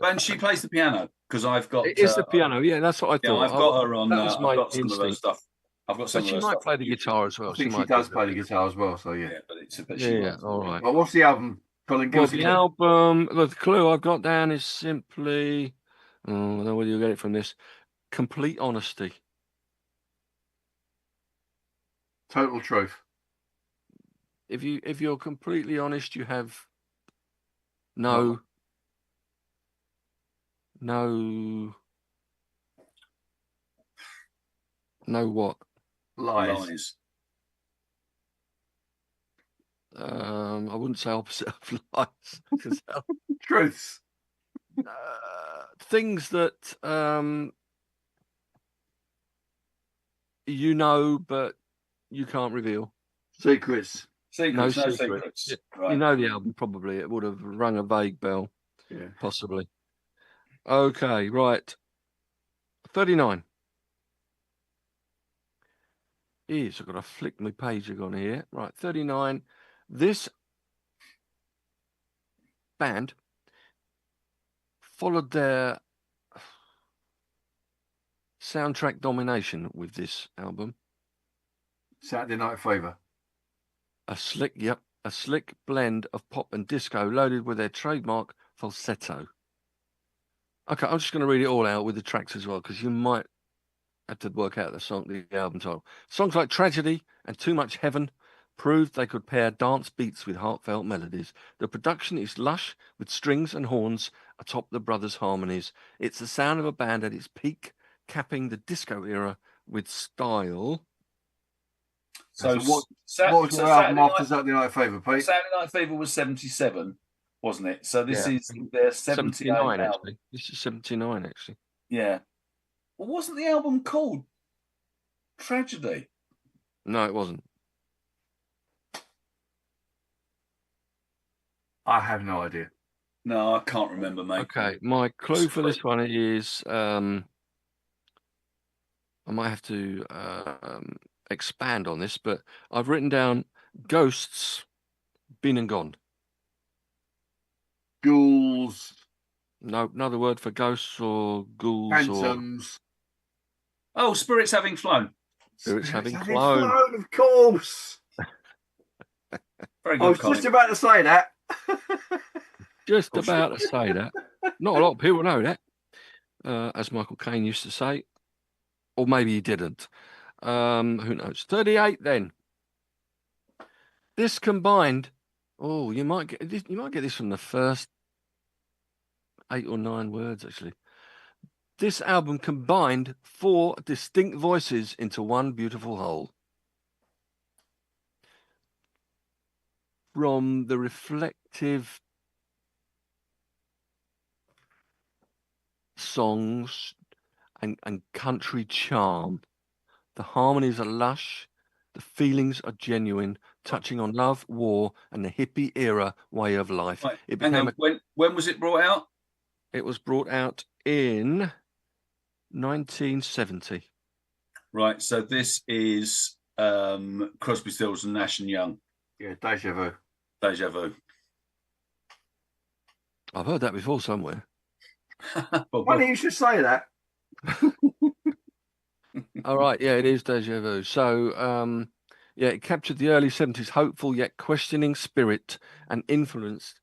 And she plays the piano because I've got. It is the piano. Yeah, that's what I thought. I've got her on. That was my I've got some instinct. of her stuff. I've got some. But she might play the guitar as well. I think she does play the guitar as well. So yeah. Yeah, all right. But what's the album? Colin, well, the album. The clue I've got down is simply. I don't know whether you'll get it from this. Complete honesty. Total truth. If you're completely honest, you have no what? Lies. I wouldn't say opposite of lies. Truths. Things that you know, but you can't reveal. Secrets. No secrets. Yeah. Right. You know the album, probably. It would have rung a vague bell. Yeah. Possibly. Okay, right. 39 is, I've got to flick my page on here. Right, 39. This band followed their soundtrack domination with this album. Saturday Night Fever. A slick blend of pop and disco loaded with their trademark falsetto. Okay, I'm just going to read it all out with the tracks as well, because you might have to work out the album title. Songs like Tragedy and Too Much Heaven proved they could pair dance beats with heartfelt melodies. The production is lush with strings and horns atop the brothers' harmonies. It's the sound of a band at its peak, capping the disco era with style. So what was the album after Saturday Night Fever, Pete? Saturday Night Fever was 77, wasn't it? So this is their 79 album. actually. This is 79 actually. Yeah. Well, wasn't the album called Tragedy? No, it wasn't. I have no idea. No, I can't remember, mate. Okay, my clue for this one is I might have to expand on this, but I've written down Ghosts, Been and Gone. Ghouls. No, another word for ghosts or ghouls. Phantoms. Oh, Spirits Having Flown. Spirits Having Flown. Of course. Very good. I was just about to say that. Just about to say that. Not a lot of people know that, as Michael Caine used to say. Or maybe he didn't. Who knows? 38 then. This combined, you might get this from the first 8 or 9 words, actually. This album combined 4 distinct voices into one beautiful whole. From the reflective songs and country charm, the harmonies are lush, the feelings are genuine, touching on love, war, and the hippie era way of life. Right. It became when was it brought out? It was brought out in 1970. Right, so this is Crosby, Stills and Nash and Young. Yeah, Deja Vu. Deja Vu. I've heard that before somewhere. Why don't you should say that? All right, yeah, it is Deja Vu. So, it captured the early 70s hopeful yet questioning spirit and influenced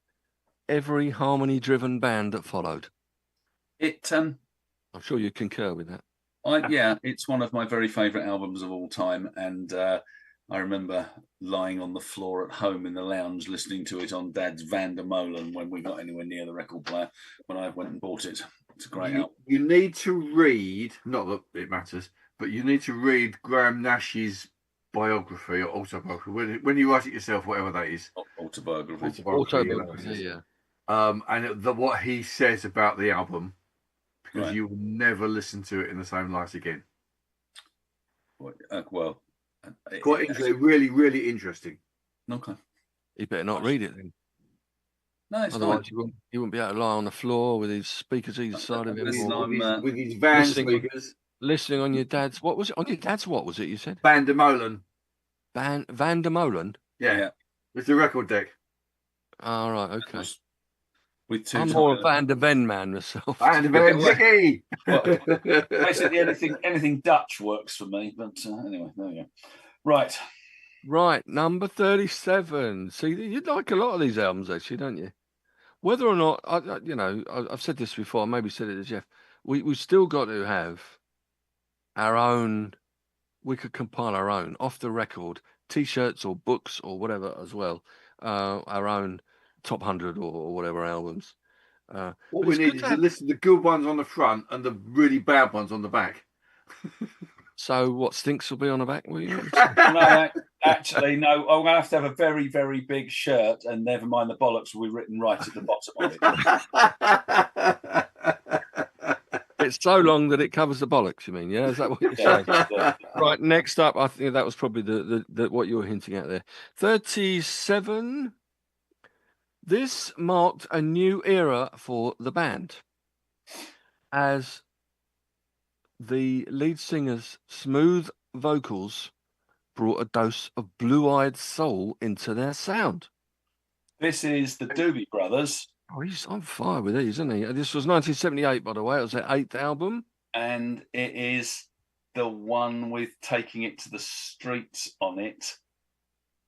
every harmony-driven band that followed. I'm sure you concur with that. It's one of my very favourite albums of all time, and I remember lying on the floor at home in the lounge listening to it on Dad's Van der Molen when we got anywhere near the record player, when I went and bought it. It's a great album. You need to read, not that it matters, but you need to read Graham Nash's biography or autobiography, when you write it yourself, whatever that is. Autobiography, yeah. And what he says about the album, because Right. you will never listen to it in the same light again. Quite interesting, really, really interesting. Okay. You better not read it then. No, it's Otherwise, fine. you wouldn't be able to lie on the floor with his speakers either side of him. With his van listening, speakers. Listening on your dad's, what was it? On your dad's what was it you said? Van der Molen. Van der Molen? Yeah. It's the record deck. All right, okay. I'm more a Van der Ven man myself. Van der Ven, Vicky! Basically, anything Dutch works for me. But anyway, there we go. Right, number 37. See, you like a lot of these albums, actually, don't you? Whether or not, I've said this before, I maybe said it to Jeff, we've still got to have our own, we could compile our own, off the record, T-shirts or books or whatever as well, our own top 100 or whatever albums. What we need is to listen to the good ones on the front and the really bad ones on the back. So what, Stinks will be on the back? Will you? No, actually, no. I'm going to have a very, very big shirt, and never mind the bollocks will be written right at the bottom of it. It's so long that it covers the bollocks, you mean? Yeah, is that what you're saying? Right, next up, I think that was probably the what you were hinting at there. 37. This marked a new era for the band, as the lead singer's smooth vocals brought a dose of blue-eyed soul into their sound. This is the Doobie Brothers. Oh, he's on fire with these, isn't he? This was 1978, by the way. It was their 8th album. And it is the one with Taking It to the Streets on it,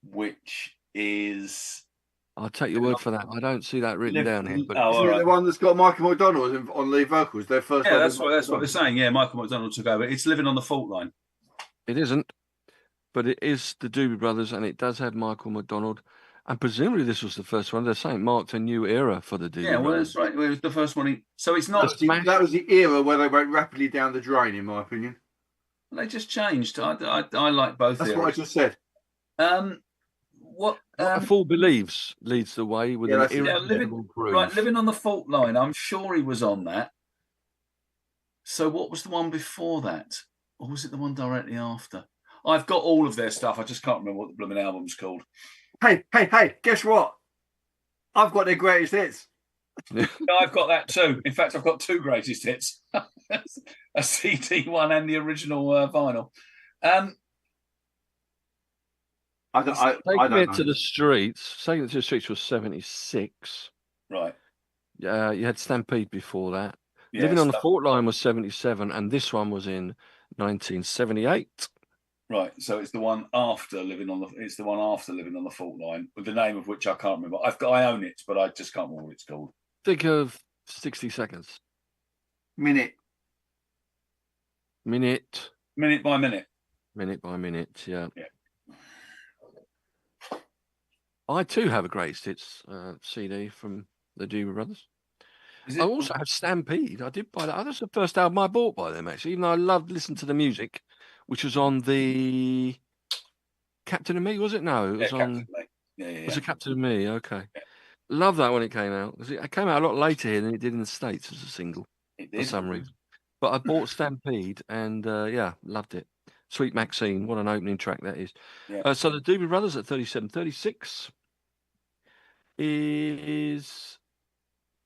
which is... I'll take your word for that. I don't see that written down here. But isn't it the one that's got Michael McDonald on lead vocals? Their first. Yeah, that's what they're saying. Yeah, Michael McDonald took over. It's Living on the Fault Line. It isn't, but it is the Doobie Brothers, and it does have Michael McDonald. And presumably this was the first one. They're saying it marked a new era for the Doobie Brothers. Yeah, well, that's right. It was the first one. So it's not... That was the era where they went rapidly down the drain, in my opinion. They just changed. I like both. That's what I just said. What A Fool Believes leads the way with an irresistible groove. Right, Living on the Fault Line. I'm sure he was on that. So what was the one before that? Or was it the one directly after? I've got all of their stuff. I just can't remember what the blooming album's called. Hey, guess what? I've got their greatest hits. I've got that too. In fact, I've got 2 greatest hits. A CD one and the original vinyl. Taking It to the Streets. Taking It to the Streets was 76. Right. You had Stampede before that. Yeah, Living on the Fault Line was 77, and this one was in 1978. Right, so it's the one after Living on the. It's the one after Living on the Fault Line, with the name of which I can't remember. I own it, but I just can't remember what it's called. Think of 60 seconds. Minute by minute. Minute by minute. Yeah. I too have a greatest hits CD from the Doobie Brothers. I also have Stampede. I did buy that. That was the first album I bought by them, actually, even though I loved listening to the music, which was on the Captain of Me, was it? No, it was on. Yeah. Was it Captain of Me? Okay. Yeah. Love that when it came out. It came out a lot later here than it did in the States as a single for some reason. But I bought Stampede and loved it. Sweet Maxine, what an opening track that is. Yeah. So the Doobie Brothers at 37. 36 is...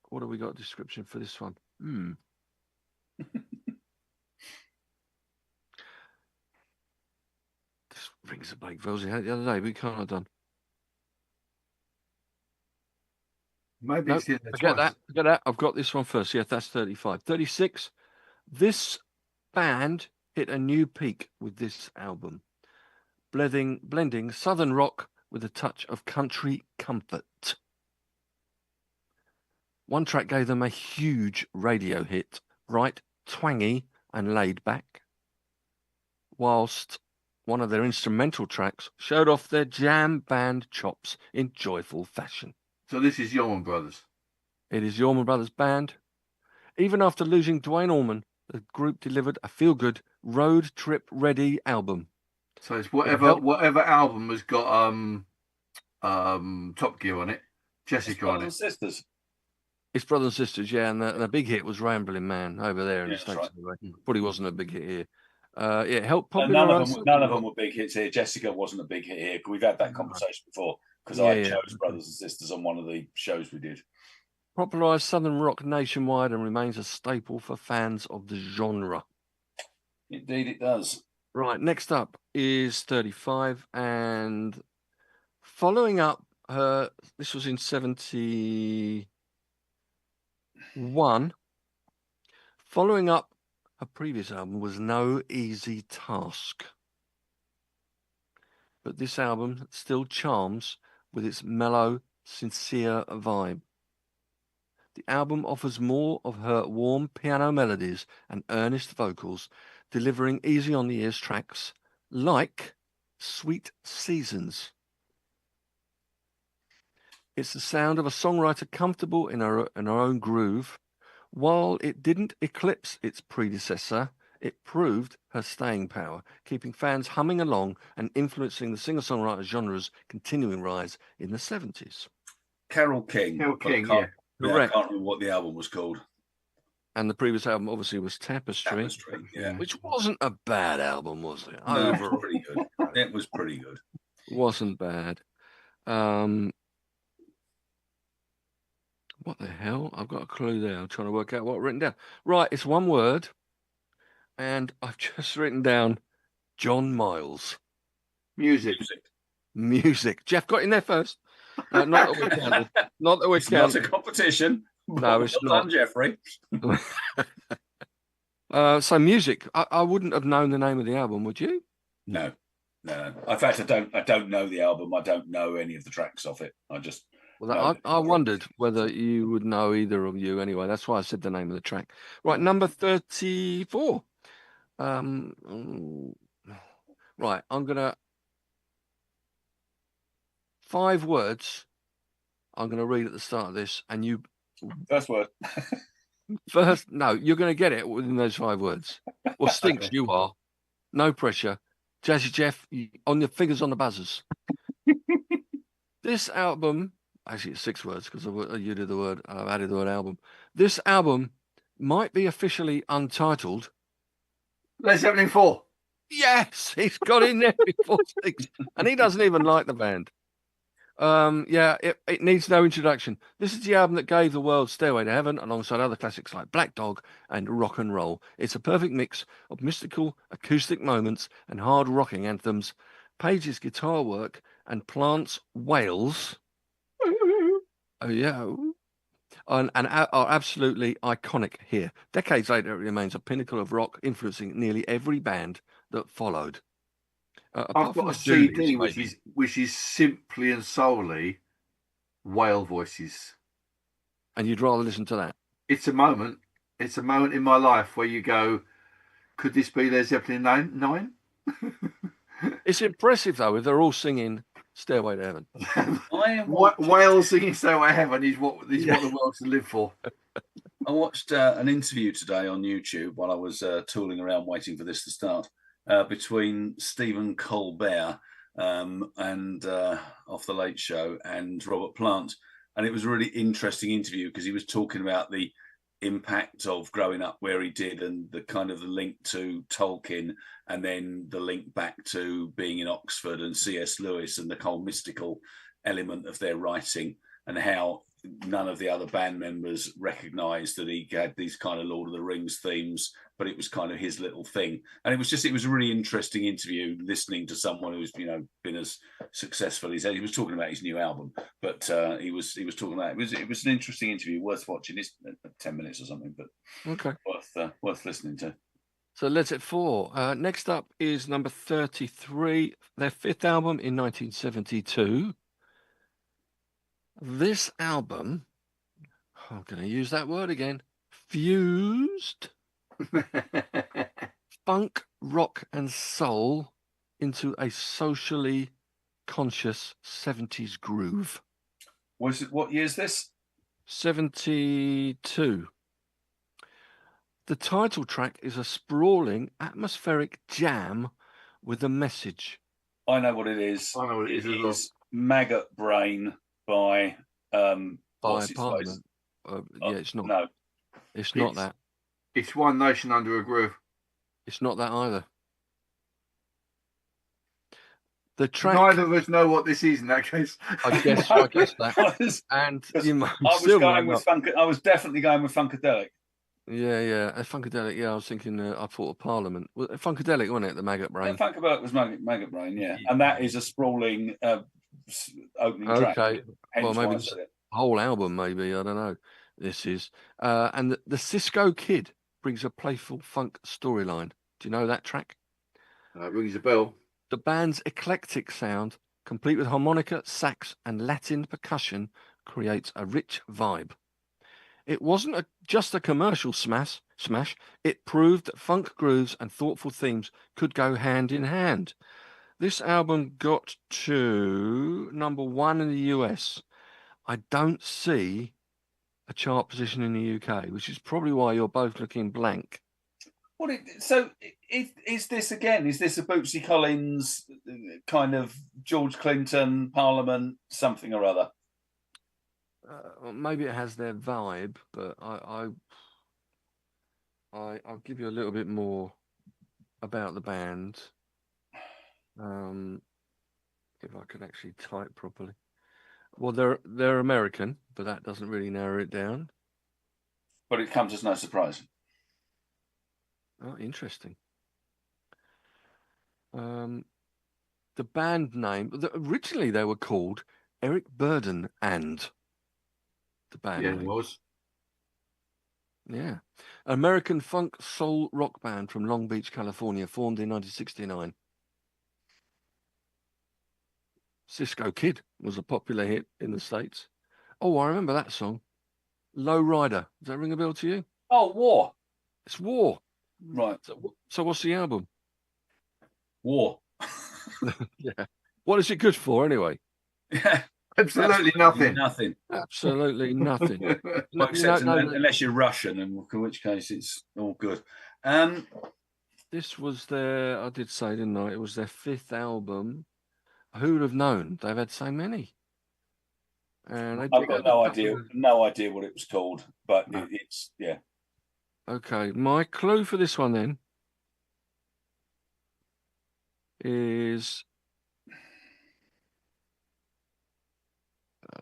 What have we got a description for this one? This rings a blank. Velzy had it the other day, but we can't have done. Maybe it's forget that. I've got this one first. Yeah, that's 35. 36. This band hit a new peak with this album, blending southern rock with a touch of country comfort. One track gave them a huge radio hit, right, twangy and laid back, whilst one of their instrumental tracks showed off their jam band chops in joyful fashion. So this is Yeoman Brothers. It is Yeoman Brothers Band. Even after losing Dwayne Allman, the group delivered a feel-good, road trip ready album. So it's whatever album has got Top Gear on it, Jessica on it. Sisters. It's Brothers and Sisters, yeah, and the big hit was Ramblin' Man over there in the States. Right. Anyway. Probably wasn't a big hit here. It helped popularize. None of them were big hits here. Jessica wasn't a big hit here. We've had that conversation before because I chose Brothers and Sisters on one of the shows we did. Popularized Southern rock nationwide and remains a staple for fans of the genre. Indeed, it does. Right, next up is 35, and following up her. This was in 71. Following up her previous album was no easy task. But this album still charms with its mellow, sincere vibe. The album offers more of her warm piano melodies and earnest vocals, delivering easy on the ears tracks like Sweet Seasons. It's the sound of a songwriter comfortable in her own groove. While it didn't eclipse its predecessor, it proved her staying power, keeping fans humming along and influencing the singer-songwriter genre's continuing rise in the 70s. Carole King. Correct. I can't remember what the album was called. And the previous album obviously was Tapestry, which wasn't a bad album, was it? No, it was pretty good. It was pretty good. Wasn't bad. What the hell? I've got a clue there. I'm trying to work out what I've written down. Right, it's one word, and I've just written down John Miles. Music. Music. Jeff got in there first. Not that we're counted. Not that we're It's counted. not a competition. No, it's well not. done, Jeffrey. So music. I wouldn't have known the name of the album, would you? No. In fact, I don't know the album. I don't know any of the tracks off it. I wondered whether you would know either of you anyway. That's why I said the name of the track. Right, number 34. Right, I'm gonna 5 words. I'm gonna read at the start of this, and you First word. first. No, you're gonna get it within those 5 words. Well, Stinks, Okay. you are. No pressure. Jazzy Geoff, on your fingers on the buzzers. This album, actually it's 6 words because you did the word. I've added the word album. This album might be officially untitled. Led Zeppelin 4. Yes, he's got in there before 6, and he doesn't even like the band. Yeah, it needs no introduction. This is the album that gave the world Stairway to Heaven alongside other classics like Black Dog and Rock and Roll. It's a perfect mix of mystical acoustic moments and hard rocking anthems. Page's guitar work and Plant's wails. Oh yeah. And are absolutely iconic here. Decades later, it remains a pinnacle of rock, influencing nearly every band that followed. I've got a CD which is simply and solely whale voices. And you'd rather listen to that? It's a moment. It's a moment in my life where you go, could this be Led Zeppelin 9? It's impressive though if they're all singing Stairway to Heaven. Whale singing Stairway to Heaven is what the world should live for. I watched an interview today on YouTube while I was tooling around waiting for this to start between Stephen Colbert and off the Late Show and Robert Plant, and it was a really interesting interview because he was talking about the impact of growing up where he did and the kind of the link to Tolkien and then the link back to being in Oxford and C.S. Lewis and the whole mystical element of their writing and how none of the other band members recognized that he had these kind of Lord of the Rings themes, but it was kind of his little thing. And it was a really interesting interview listening to someone who's, been as successful as he was talking about his new album, but he was talking about it was an interesting interview, worth watching. It's 10 minutes or something, but okay, worth listening to. So Led Zeppelin 4. Next up is number 33, their 5th album in 1972. This album, I'm going to use that word again, fused funk, rock and soul into a socially conscious 70s groove. What year is this? 72. The title track is a sprawling, atmospheric jam with a message. I know what it is. I know what it is. Is Maggot Brain by Parliament. Yeah, it's not. No, it's not that. It's One Nation Under a Groove. It's not that either. The track. Neither of us know what this is in that case. I guess that. I was definitely going with Funkadelic. Yeah. Funkadelic. Yeah, I was thinking. I thought of Parliament. Well, Funkadelic, wasn't it? The Maggot Brain. Yeah, Funkadelic was Maggot Brain. Yeah, and that is a sprawling opening track. Okay. Well, maybe the whole album. Maybe I don't know. This is and the Cisco Kid brings a playful funk storyline. Do you know that track? It rings a bell. The band's eclectic sound, complete with harmonica, sax, and Latin percussion, creates a rich vibe. It wasn't just a commercial smash. It proved that funk grooves and thoughtful themes could go hand in hand. This album got to number 1 in the US. I don't see a chart position in the UK, which is probably why you're both looking blank. Is this again? Is this a Bootsy Collins kind of George Clinton Parliament something or other? Maybe it has their vibe, but I'll give you a little bit more about the band. If I can actually type properly. Well, they're American, but that doesn't really narrow it down. But it comes as no surprise. Oh, interesting. The band name, originally they were called Eric Burden and the band name. It was. Yeah. American funk soul rock band from Long Beach, California, formed in 1969. Cisco Kid was a popular hit in the States. Oh, I remember that song. Low Rider. Does that ring a bell to you? Oh, War. It's War. Right. So what's the album? War. Yeah. What is it good for anyway? Yeah. Absolutely nothing. Nothing. Absolutely nothing. Well, except unless you're Russian, in which case it's all good. This was I did say, didn't I? It was their 5th album. Who'd have known they've had so many? And I've got no idea what it was called, but it's yeah. Okay, my clue for this one then is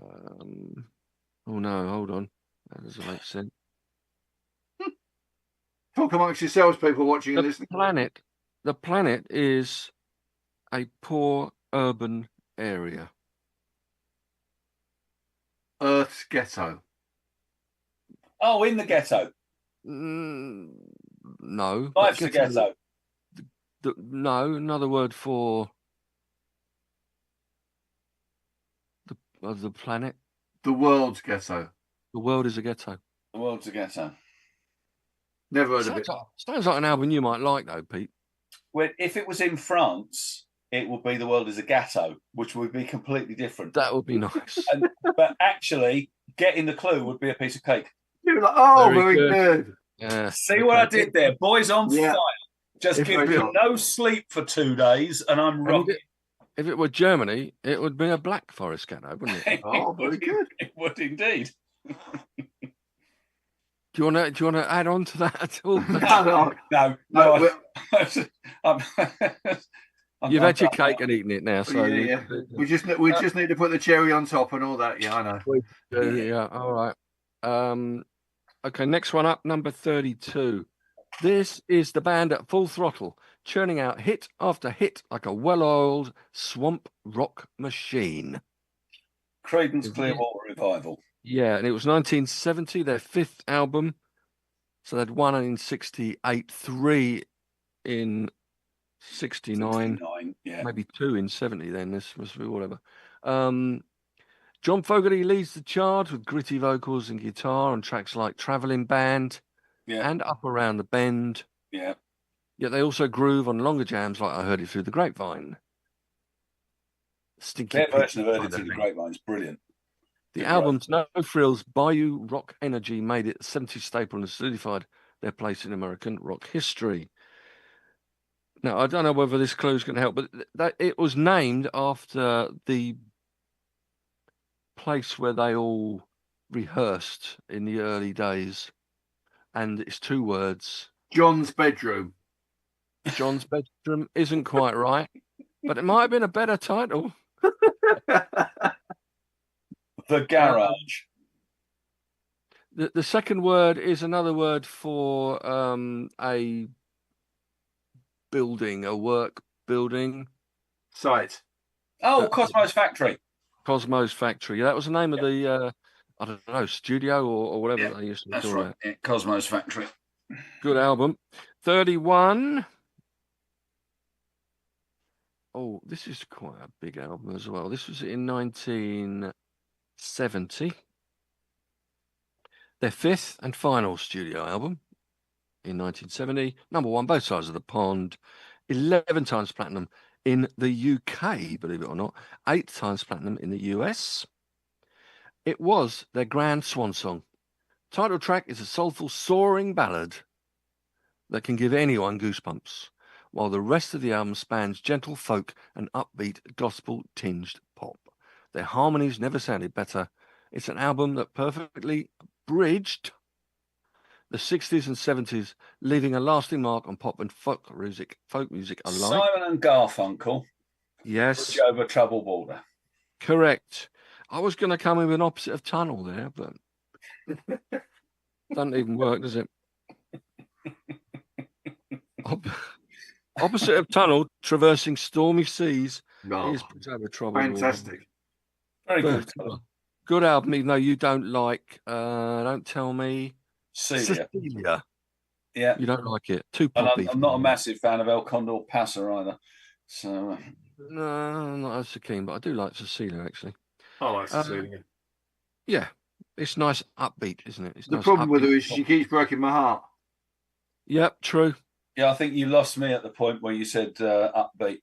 oh no, hold on. That doesn't make sense. Talk amongst yourselves, people watching and listening. The planet is a poor urban area. Earth's ghetto. Oh, in the ghetto. No. Life's a ghetto. No, another word for the planet. The world's ghetto. The world is a ghetto. The world's a ghetto. Never heard of it. Sounds like an album you might like, though, Pete. Well, if it was in France, it would be The World is a Ghetto, which would be completely different. That would be nice. But actually, getting the clue would be a piece of cake. You're like, oh, very good. Yeah. See what I did there? Boys on fire. Just give me me no sleep for 2 days and I'm rocking. If it were Germany, it would be a Black Forest ghetto, wouldn't it? Oh, very good. It would indeed. Do you want to add on to that at all? No. You've had your cake and eaten it now, so yeah. We just need to put the cherry on top and all that. Yeah, I know. Yeah. All right. Okay, next one up, number 32. This is the band at full throttle, churning out hit after hit like a well-oiled swamp rock machine. Creedence Clearwater Revival. Yeah, and it was 1970, their 5th album. So they'd won in 68, 3 in 69, yeah. Maybe 2 in 70 then. This must be whatever. John Fogerty leads the charge with gritty vocals and guitar on tracks like Traveling Band and Up Around the Bend. Yeah. Yet they also groove on longer jams like I Heard It Through the Grapevine. Their version of Heard It Through the Grapevine is brilliant. The album's No Frills Bayou Rock Energy made it a 70s staple and solidified their place in American rock history. Now, I don't know whether this clue's going to help, but it was named after the place where they all rehearsed in the early days. And it's 2 words. John's bedroom. John's bedroom isn't quite right, but it might have been a better title. The garage. The second word is another word for a building, a work building. Site. Oh, Cosmos Factory. Cosmos Factory. That was the name of the, I don't know, studio or whatever they used to That's call right. it. Yeah, Cosmos Factory. Good album. 31. Oh, this is quite a big album as well. This was in 1970. Their 5th and final studio album in 1970. Number 1, both sides of the pond. 11 times platinum in the UK, believe it or not. 8 times platinum in the US. It was their grand swan song. Title track is a soulful, soaring ballad that can give anyone goosebumps, while the rest of the album spans gentle folk and upbeat gospel-tinged pop. Their harmonies never sounded better. It's an album that perfectly bridged the 60s and 70s, leaving a lasting mark on pop and folk music alike. Simon and Garfunkel. Yes. Over Troubled Water. Correct. I was going to come in with an opposite of tunnel there, but doesn't even work, does it? Opposite of tunnel, traversing stormy seas is Potato Trouble. Fantastic. Very But, good. Good album, even though you don't like, Don't Tell Me. Celia. Yeah. You don't like it. Too And poppy. I'm not a massive fan of El Condor Pasa either. So No, I'm not as keen, but I do like Cecilia, actually. I like Cecilia. Yeah. It's nice upbeat, isn't it? It's The nice problem with her is pop. she keeps breaking my heart. Yep, true. yeah, I think you lost me at the point where you said upbeat.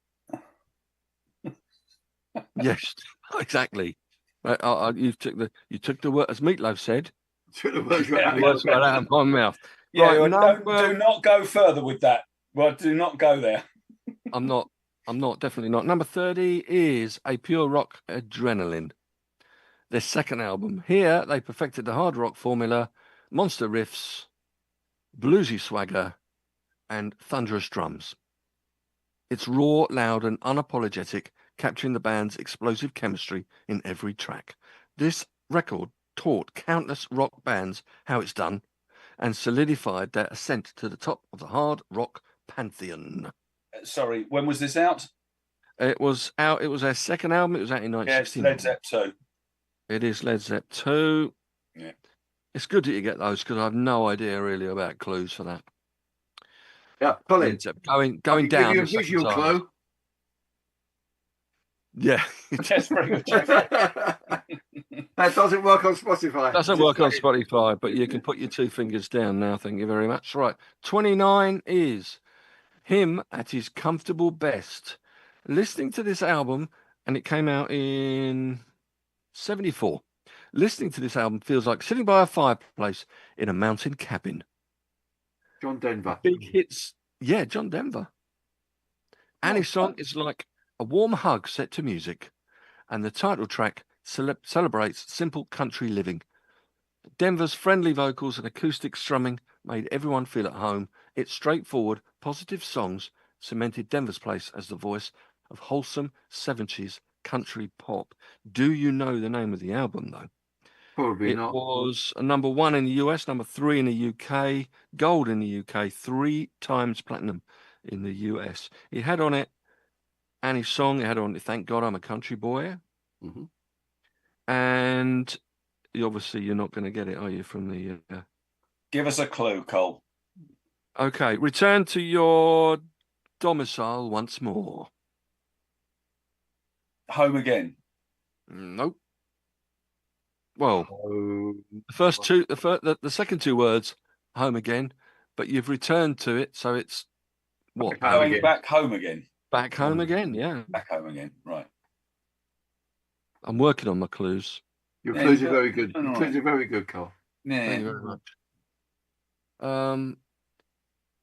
Yes, exactly. You took the word, as Meatloaf said. Took the words right out. The words right out of my mouth. Yeah, Right, do not go further with that. Well, do not go there. I'm not, definitely not. Number 30 is A Pure Rock Adrenaline, their second album. Here, they perfected the hard rock formula, monster riffs, bluesy swagger, and thunderous drums. It's raw, loud, and unapologetic, capturing the band's explosive chemistry in every track. This record taught countless rock bands how it's done and solidified their ascent to the top of the hard rock pantheon. Sorry, when was this out? It was out. It was their second album. It was out in 1969. Yeah, it's Led Zepp 2. It is Led Zepp 2. Yeah. It's good that you get those because I have no idea really about clues for that. Yeah, Colin. Led Zepp going down. Give you a visual clue. Yeah. That's very good. That doesn't work on Spotify. Doesn't work on Spotify, but you can put your two fingers down now. Thank you very much. Right. 29 is him at his comfortable best. Listening to this album, and it came out in 74. Listening to this album feels like sitting by a fireplace in a mountain cabin. John Denver. Big hits. Yeah, John Denver. And his song is like a warm hug set to music. And the title track celebrates simple country living. Denver's friendly vocals and acoustic strumming made everyone feel at home. Its straightforward, positive songs cemented Denver's place as the voice of wholesome 70s country pop. Do you know the name of the album, though? Probably It not. was a number 1 in the US, number 3 in the UK, gold in the UK, 3 times platinum in the US. It had on it Annie's song. It had on it, Thank God I'm a Country Boy. Mm-hmm. And obviously you're not going to get it, are you, from the... Give us a clue, Cole. Okay, return to your domicile once more. Home again. Nope. Well, the second two words, home again, but you've returned to it, so it's what? Going back home again. Back home again, yeah. Back home again, right. I'm working on my clues. Your clues are very good. Your clues are very good, Cole. Yeah. Thank you very much.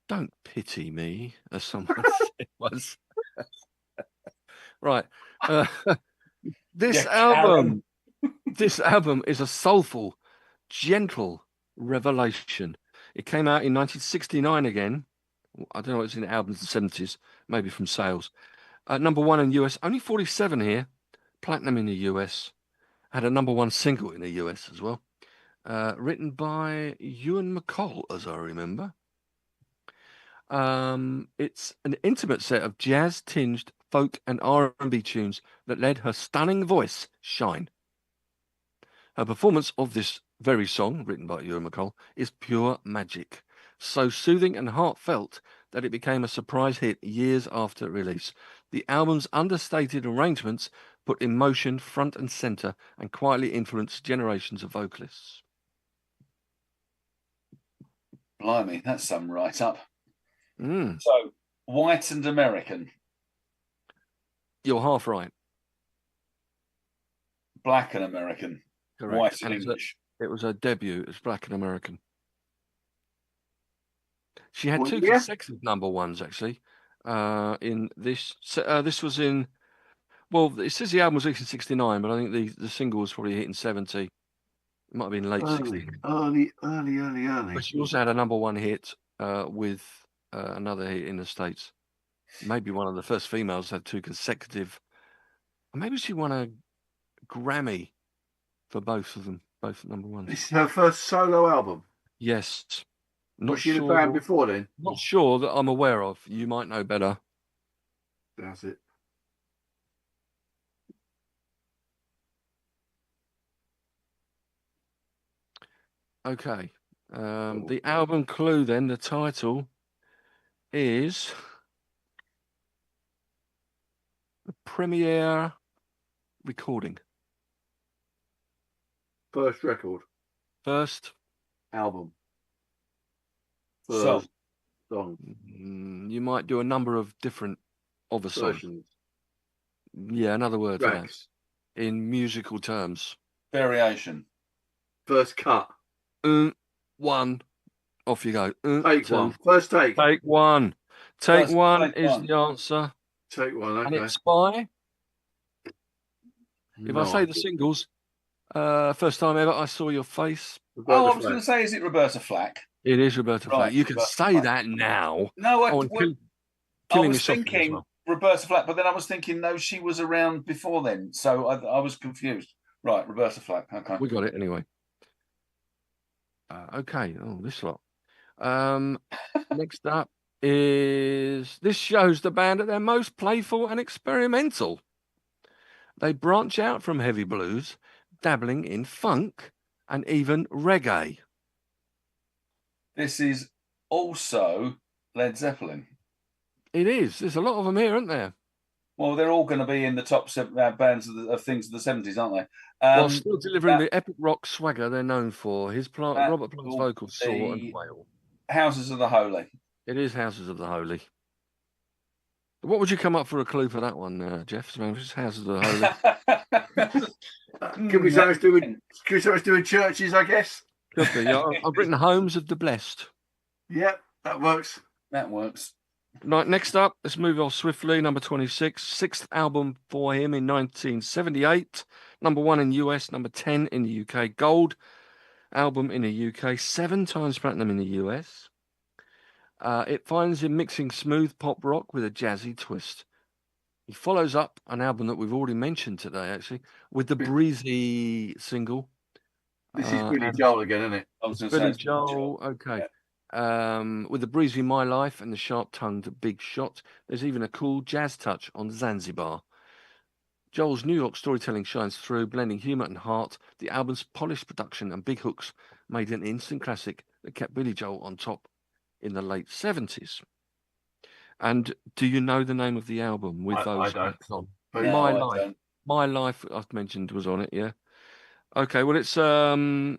Don't pity me, as someone said once. Right. This album is a soulful, gentle revelation. It came out in 1969 again. I don't know what's in the albums in the 70s, maybe from sales. Number 1 in the US, only 47 here. Platinum in the US. Had a number 1 single in the US as well. Written by Ewan McCall, as I remember. It's an intimate set of jazz-tinged folk and R&B tunes that let her stunning voice shine. Her performance of this very song, written by Ewan McCall, is pure magic. So soothing and heartfelt that it became a surprise hit years after release. The album's understated arrangements put emotion front and center and quietly influenced generations of vocalists. Blimey, that's some write-up. Mm. So, white and American. You're half right. Black and American. Correct. White and English. It was her debut as Black and American. She had two consecutive number 1s, actually. In this, this was in. Well, it says the album was released in 69, but I think the single was probably hit in 70. It might have been late 60. Early. But she also had a number 1 hit with another hit in the States. Maybe one of the first females had 2 consecutive. Maybe she won a Grammy for both of them, both number ones. This is her first solo album. Yes. Not Was she sure, in a band before then? Not sure that I'm aware of. You might know better. That's it. Okay. The album clue then, the title is the premiere recording. First record. First album. First song. You might do a number of different of a song. Versions. Yeah, another word for that. Tracks. In musical terms. Variation. First cut. One. Off you go. Take two. one. First take. Take one. Take First, one take is one. the answer. Take one, okay. And it's by, if I say idea. the singles, first time ever I saw your face. Roberta I was Flack. going to say, is it Roberta Flack? It is Roberta Flack. Right, You can Roberta say Flack. that now. No, I was me softly as thinking well. Roberta Flack, but then I was thinking, no, she was around before then. So I was confused. Right, Roberta Flack. Okay. We got it anyway. Okay. Oh, this lot. Next up is, this shows the band at their most playful and experimental. They branch out from heavy blues, dabbling in funk and even reggae. This is also Led Zeppelin. It is. There's a lot of them here, aren't there? Well, they're all going to be in the top bands of things of the 70s, aren't they? While still delivering the epic rock swagger they're known for. Robert Plant's vocals soar and wail. Houses of the Holy. It is Houses of the Holy. What would you come up for a clue for that one, Jeff? It's Houses of the Holy. Could be something to do with churches, I guess. Could be. Yeah, I've written Homes of the Blessed. Yep, that works. That works. Right, next up, let's move on swiftly. Number 26, sixth album for him in 1978. Number 1 in US, number 10 in the UK. Gold album in the UK, 7 times platinum in the US. It finds him mixing smooth pop rock with a jazzy twist. He follows up an album that we've already mentioned today, actually, with the breezy single. This is Billy Joel again, isn't it? I was going Billy to say Joel, okay. Yeah. With the breezy My Life and the sharp-tongued Big Shot, there's even a cool jazz touch on Zanzibar. Joel's New York storytelling shines through, blending humour and heart. The album's polished production and big hooks made an instant classic that kept Billy Joel on top in the late 70s. And do you know the name of the album with those tracks on? No, My Life, I've mentioned, was on it, yeah. Okay, well, it's an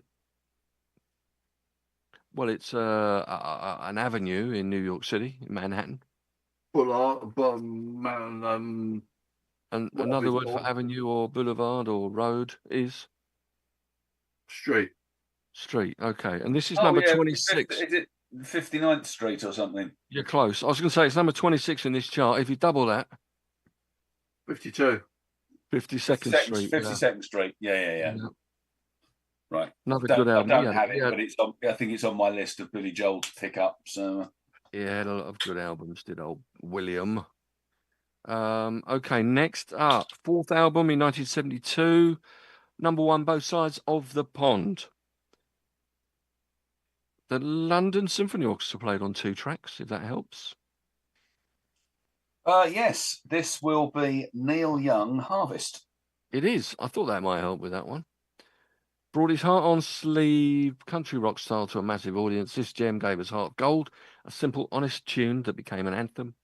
avenue in New York City, in Manhattan. And another word for avenue or boulevard or road is? Street. Okay. And this is number 26. Is it 59th Street or something? You're close. I was going to say it's number 26 in this chart. If you double that. 52. 52nd Street. 52nd Street. Yeah. Right. Another good album. I don't have it, but I think it's on my list of Billy Joel to pick up. So yeah, had a lot of good albums, did old William. Okay, next up, fourth album in 1972, number 1, Both Sides of the Pond. The London Symphony Orchestra played on 2 tracks, if that helps. Yes, this will be Neil Young, Harvest. It is. I thought that might help with that one. Brought his heart on sleeve, country rock style to a massive audience. This gem gave us Heart of Gold, a simple, honest tune that became an anthem.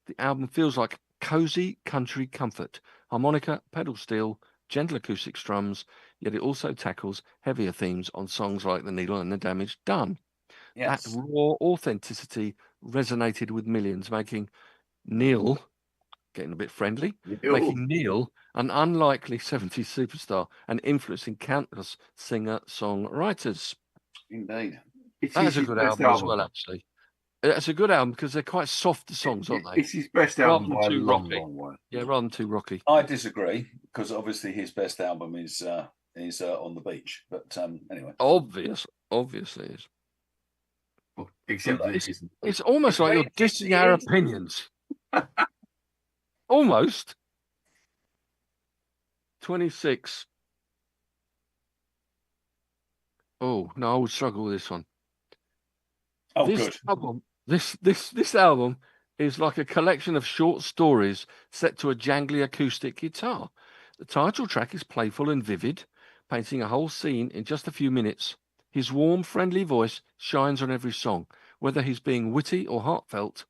The album feels like cozy country comfort, harmonica, pedal steel, gentle acoustic strums, yet it also tackles heavier themes on songs like The Needle and The Damage Done. Yes. That raw authenticity resonated with millions, making Neil, getting a bit friendly, making Neil an unlikely 70s superstar and influencing countless singer-songwriters. Indeed. That's a good album as well, actually. It's a good album because they're quite soft songs, aren't they? It's his best album by a long way. Yeah, rather than too rocky. I disagree because obviously his best album is On the Beach. But anyway, obviously is. Well, except it's almost like you're dissing our opinions. Almost. 26. Oh no, I would struggle with this one. Oh, This good. album, this album is like a collection of short stories set to a jangly acoustic guitar. The title track is playful and vivid, painting a whole scene in just a few minutes. His warm, friendly voice shines on every song, whether he's being witty or heartfelt.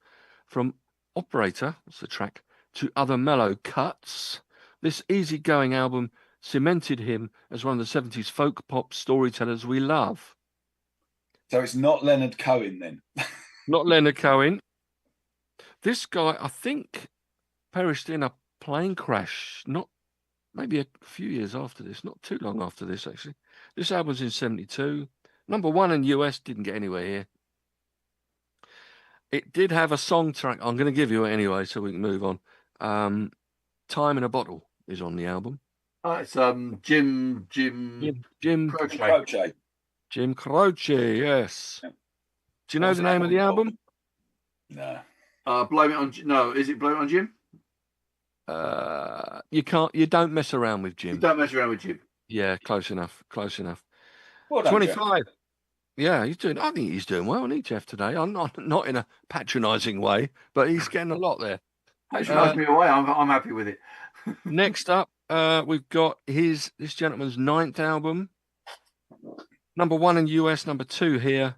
From Operator, that's the track, to other mellow cuts, this easygoing album cemented him as one of the 70s folk pop storytellers we love. So it's not Leonard Cohen then? Not Leonard Cohen. This guy, I think, perished in a plane crash, not maybe a few years after this, not too long after this, actually. This album's in 72. Number 1 in US, didn't get anywhere here. It did have a song track. I'm going to give you it anyway so we can move on. Time in a Bottle is on the album. It's Jim Croce. Jim Croce, yes. Yeah. Do you know the name of the album? No. Blame It on... No, is it Blame It on Jim? You don't mess around with Jim. You don't mess around with Jim. Yeah, close enough. Well done, 25. Jeff. Yeah, I think he's doing well, isn't he, Jeff, today? I'm not in a patronising way, but he's getting a lot there. Patronised me away. I'm happy with it. Next up, we've got this gentleman's 9th album. Number 1 in US, number 2 here.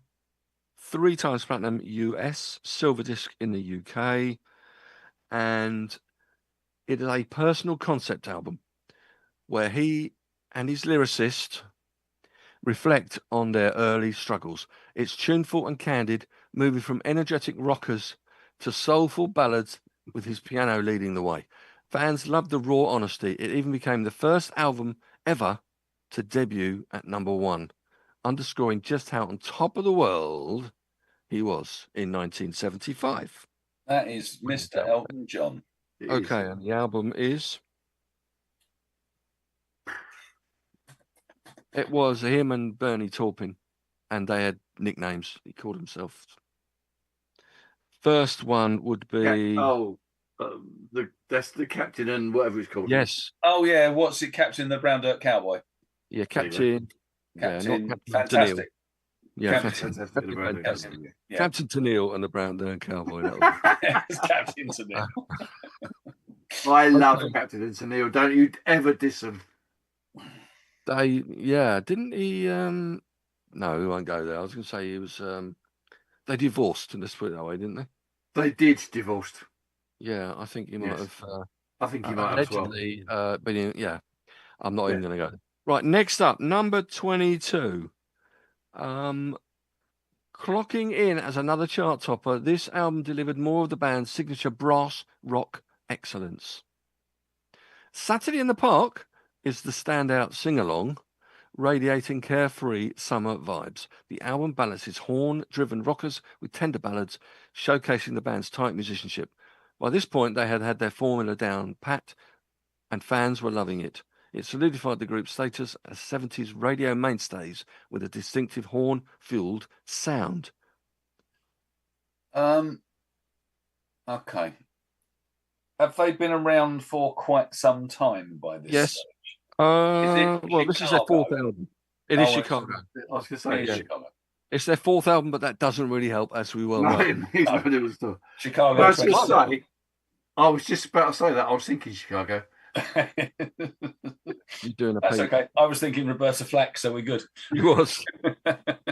3 times platinum US, silver disc in the UK. And it is a personal concept album where he and his lyricist reflect on their early struggles. It's tuneful and candid, moving from energetic rockers to soulful ballads with his piano leading the way. Fans loved the raw honesty. It even became the first album ever to debut at number 1, underscoring just how on top of the world he was in 1975. That is Mr. Elton John. Okay, and the album is... It was him and Bernie Taupin, and they had nicknames. He called himself. First one would be... that's the Captain and whatever it's called. Yes. Oh, yeah. What's it? Captain the Brown Dirt Cowboy. Yeah, Captain. Captain. Captain Fantastic. Tennille. Yeah, Fantastic. Captain Tennille and the Brown Dirt Cowboy. That It's Captain Tennille. I love Captain and Tennille. Don't you ever diss them. Didn't he? No, we won't go there. I was going to say he was. They divorced, and let's put it that way, didn't they? They did divorced. Yeah, I think he might have. I think he might have as well. But yeah, I'm not even going to go. Right, next up, number 22. Clocking in as another chart topper, this album delivered more of the band's signature brass rock excellence. Saturday in the Park is the standout sing-along, radiating carefree summer vibes. The album balances horn-driven rockers with tender ballads, showcasing the band's tight musicianship. By this point, they had their formula down pat, and fans were loving it. It solidified the group's status as 70s radio mainstays with a distinctive horn-fueled sound. Okay. Have they been around for quite some time by this Yes. stage? Well, this is their 4th album. It is Chicago. I was going to say Chicago. It's their 4th album, but that doesn't really help, as we well know. Chicago. I was just about to say that. I was thinking Chicago. You're doing That's okay. I was thinking Roberta Flack, so we're good. It was.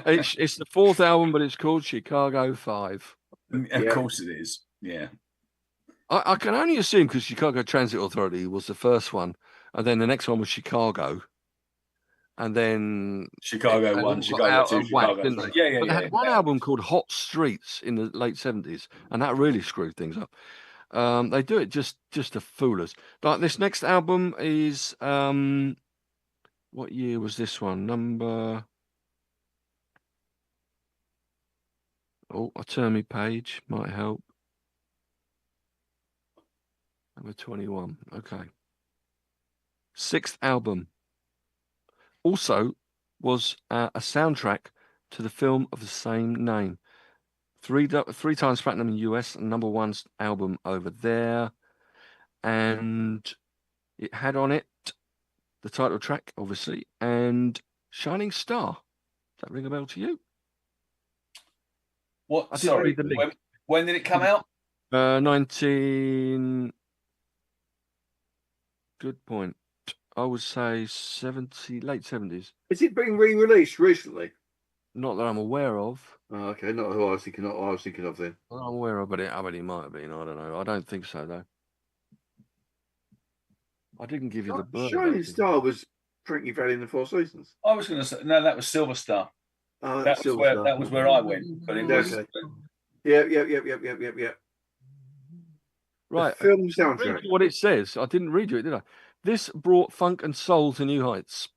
It's the 4th album, but it's called Chicago 5. Of course it is. Yeah. I can only assume because Chicago Transit Authority was the first one, and then the next one was Chicago, and then Chicago 1, Chicago 2, Chicago 3. Yeah. But they had one album called Hot Streets in the late 70s, and that really screwed things up. They do it just to fool us. Like this next album is what year was this one? I'll turn my page, might help. Number 21. Okay. 6th album. Also was a soundtrack to the film of the same name. 3 times platinum in US and number 1 album over there. And it had on it the title track, obviously, and Shining Star. that ring a bell to you? What? I didn't Sorry. read the link. When did it come out? 19. Good point. I would say 70, late 70s. Has it been re-released recently? Not that I'm aware of. Oh, okay, not who I was thinking of. I was thinking of then. I'm aware of, but it might have been. I don't know. I don't think so, though. I didn't give you the bird. Shining Star was Frankie Valli in the Four Seasons. I was going to say no. That was Silver Star. Oh, that was where I went. But it was. Okay. Yep. Right. The film soundtrack. What it says. I didn't read you it, did I? This brought funk and soul to new heights.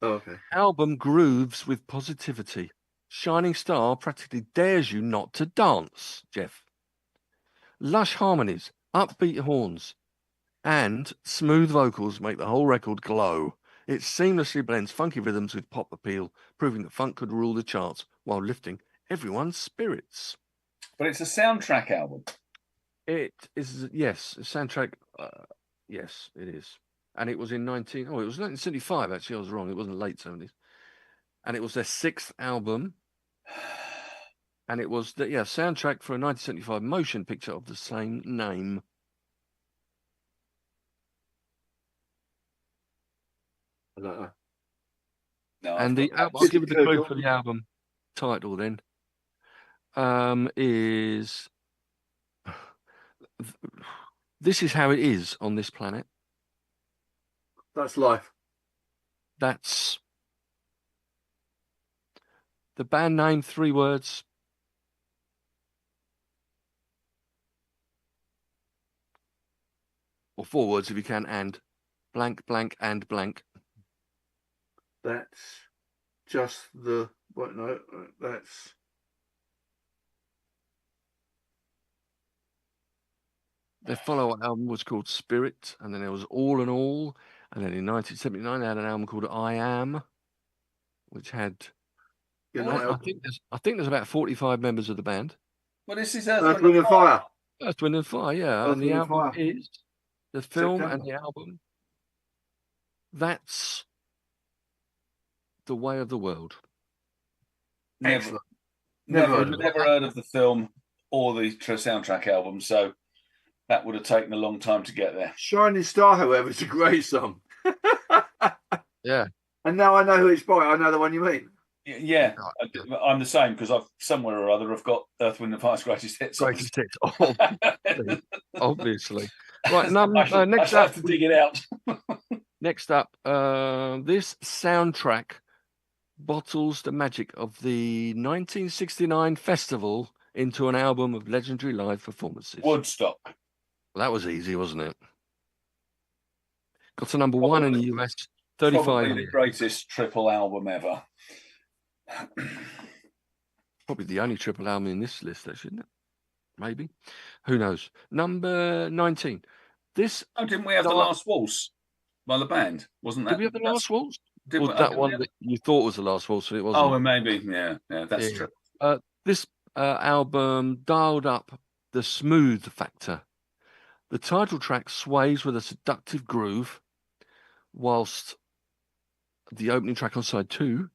Oh, okay. Album grooves with positivity. Shining Star practically dares you not to dance, Geoff. Lush harmonies, upbeat horns, and smooth vocals make the whole record glow. It seamlessly blends funky rhythms with pop appeal, proving that funk could rule the charts while lifting everyone's spirits. But it's a soundtrack album. It is, yes, a soundtrack. Yes, it is. And it was it was 1975, actually. I was wrong. It wasn't late 70s. And it was their 6th album. And it was the soundtrack for a 1975 motion picture of the same name. I don't know. No, and the album, I'll give you the clue for the album title then. Is This Is How It Is on This Planet. That's life. That's the band name, 3 words. Or 4 words if you can, and blank, blank, and blank. That's just the what? No, that's their follow-up album was called Spirit, and then there was All in All, and then in 1979 they had an album called I Am, which had I think there's about 45 members of the band. Well, this is Earth, Wind and Fire. Earth, Wind and Fire, yeah. Earth, and the Wind and album Fire. is the film September. and the album. That's The Way of the World. Never Never heard of the film or the soundtrack album, so that would have taken a long time to get there. Shining Star, however, is a great song. Yeah. And now I know who it's by. I know the one you mean. Yeah, I'm the same because I've somewhere or other I've got Earth, Wind and Fire's greatest hits. Greatest hits, obviously. Right, next up, have to dig it out. Next up, this soundtrack bottles the magic of the 1969 festival into an album of legendary live performances. Woodstock. Well, that was easy, wasn't it? Got to number 1 in the US, 35 Probably years. the greatest triple album ever. Probably the only triple album in this list, actually, isn't it? Maybe. Who knows? Number 19. Didn't we have The Last Waltz by the band? Wasn't that? Did we have The Last Waltz? Or that that one that you thought was The Last Waltz, but it wasn't? Oh, maybe. Yeah, that's true. This album dialed up the smooth factor. The title track sways with a seductive groove, whilst the opening track on side 2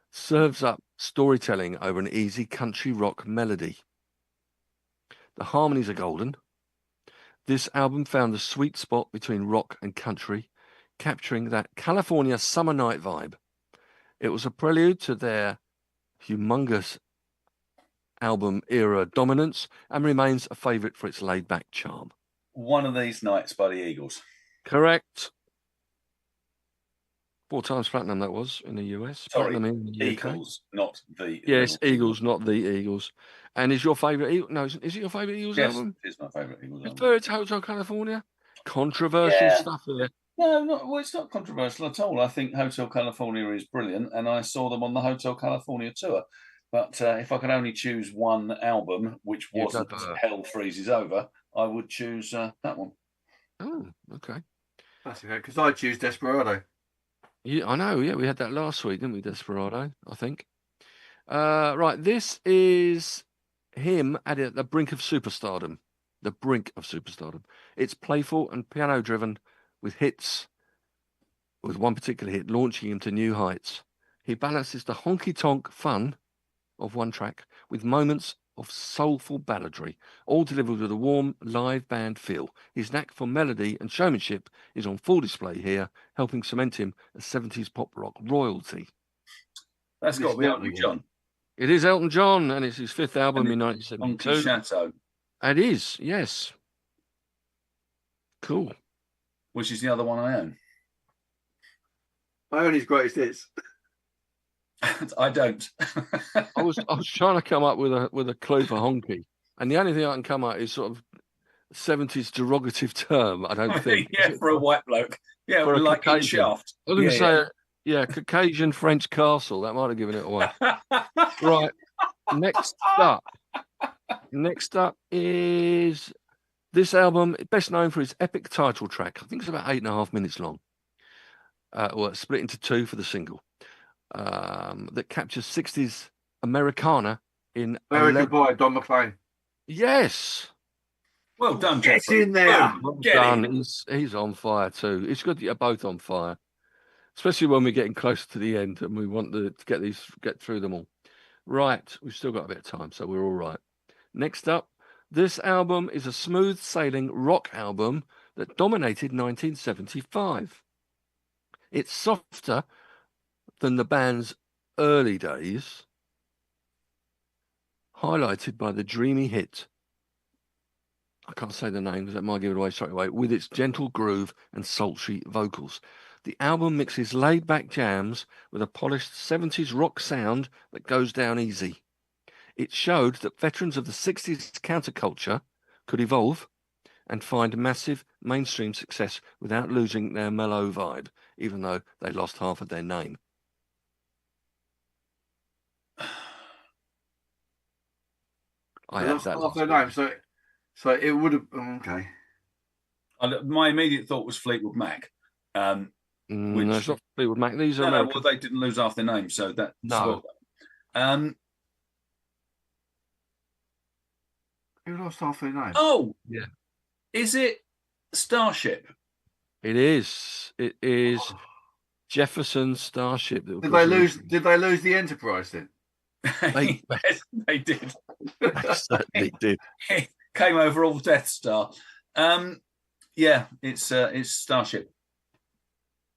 serves up storytelling over an easy country rock melody. The harmonies are golden. This album found the sweet spot between rock and country, capturing that California summer night vibe. It was a prelude to their humongous album era dominance and remains a favourite for its laid-back charm. One of These Nights by the Eagles. Correct. 4 times platinum that was in the US. Sorry, platinum in the Eagles, not the... Yes, Eagles, not the Eagles. And is your favourite Eagles? No, is it your favourite Eagles album? Yes, it's my favourite Eagles album. Prefer it to Hotel California? Controversial stuff here. No, it's not controversial at all. I think Hotel California is brilliant, and I saw them on the Hotel California tour. But if I could only choose one album, which wasn't Hell Freezes Over, I would choose that one. Oh, okay. That's okay, because I choose Desperado. Yeah, I know. Yeah, we had that last week, didn't we, Desperado? I think. Right, this is him at the brink of superstardom. The brink of superstardom. It's playful and piano-driven, with hits, with one particular hit launching him to new heights. He balances the honky-tonk fun of one track with moments of soulful balladry, all delivered with a warm live band feel. His knack for melody and showmanship is on full display here, helping cement him as 70s pop rock royalty. That's got to be Elton John. It is Elton John, and it's his fifth album in 1972. Honky Chateau. It is, yes. Cool. Which is the other one I own. I own his greatest hits. I don't. I was trying to come up with a clue for honky, and the only thing I can come up is sort of 70s derogative term. I don't think. Yeah, for a white bloke. Yeah, for like in Caucasian. Shaft. I was going to say, yeah, Caucasian French castle. That might have given it away. Right. Next up is this album, best known for its epic title track. I think it's about 8.5 minutes long. Well, it's split into two for the single. That captures 60s Americana in American Boy, Don McLean. Yes. Well done, Get Jeffrey. in there. Well done. He's on fire too. It's good that you're both on fire, especially when we're getting closer to the end and we want to get through them all. Right, we've still got a bit of time, so we're all right. Next up, this album is a smooth sailing rock album that dominated 1975. It's softer than the band's early days, highlighted by the dreamy hit, I can't say the name because that might give it away straight away, with its gentle groove and sultry vocals. The album mixes laid-back jams with a polished 70s rock sound that goes down easy. It showed that veterans of the 60s counterculture could evolve and find massive mainstream success without losing their mellow vibe, even though they lost half of their name. I had that half their name, so it would have okay. My immediate thought was Fleetwood Mac. No, it's not Fleetwood Mac. These are American. Well, they didn't lose half their name, so that no. Who lost half their name? Oh, yeah. Is it Starship? It is. It is Jefferson Starship. Did they lose the Enterprise then? Yes, they did. They certainly did. It came over all Death Star. Yeah, it's Starship.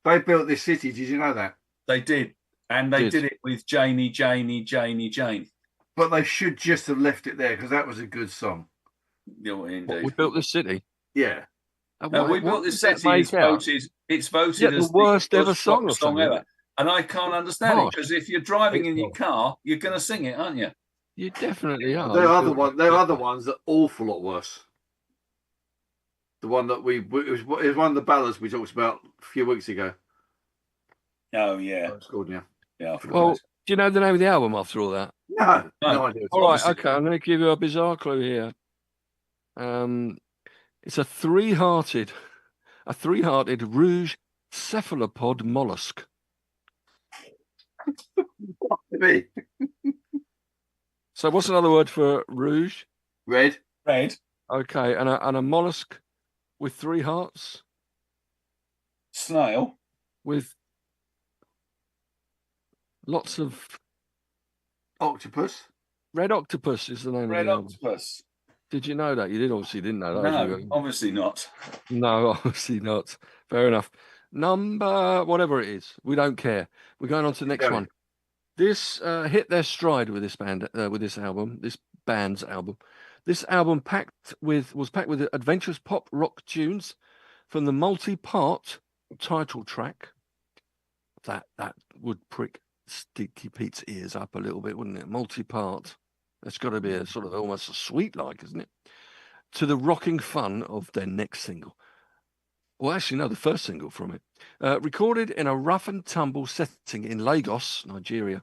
They built this city. Did you know that? They did, and they did it with Janie. But they should just have left it there because that was a good song. Yeah, indeed. What, we built this city. Yeah. We built this city. It's voted as the worst ever song ever. And I can't understand it because if you're driving in your car, you're going to sing it, aren't you? You definitely are. There are other ones that are awful lot worse. The one that it was one of the ballads we talked about a few weeks ago. Oh yeah, it's called yeah. Well, do you know the name of the album after all that? No idea. All right, okay. I'm going to give you a bizarre clue here. It's a three-hearted rouge cephalopod mollusk. So what's another word for rouge? Red. Okay, and a mollusk with three hearts. Snail. With lots of octopus. Red octopus is the name Red of the octopus. Did you know that? You didn't know that. No, obviously not. No, obviously not. Fair enough. Number whatever it is, we don't care. We're going on to the next one. This hit their stride with this band, with this album, this band's album. This album was packed with adventurous pop rock tunes from the multi-part title track. That would prick Stinky Pete's ears up a little bit, wouldn't it? Multi-part. That's got to be a sort of almost a sweet-like, isn't it? To the rocking fun of their next single. Well, actually, no, the first single from it. Recorded in a rough and tumble setting in Lagos, Nigeria.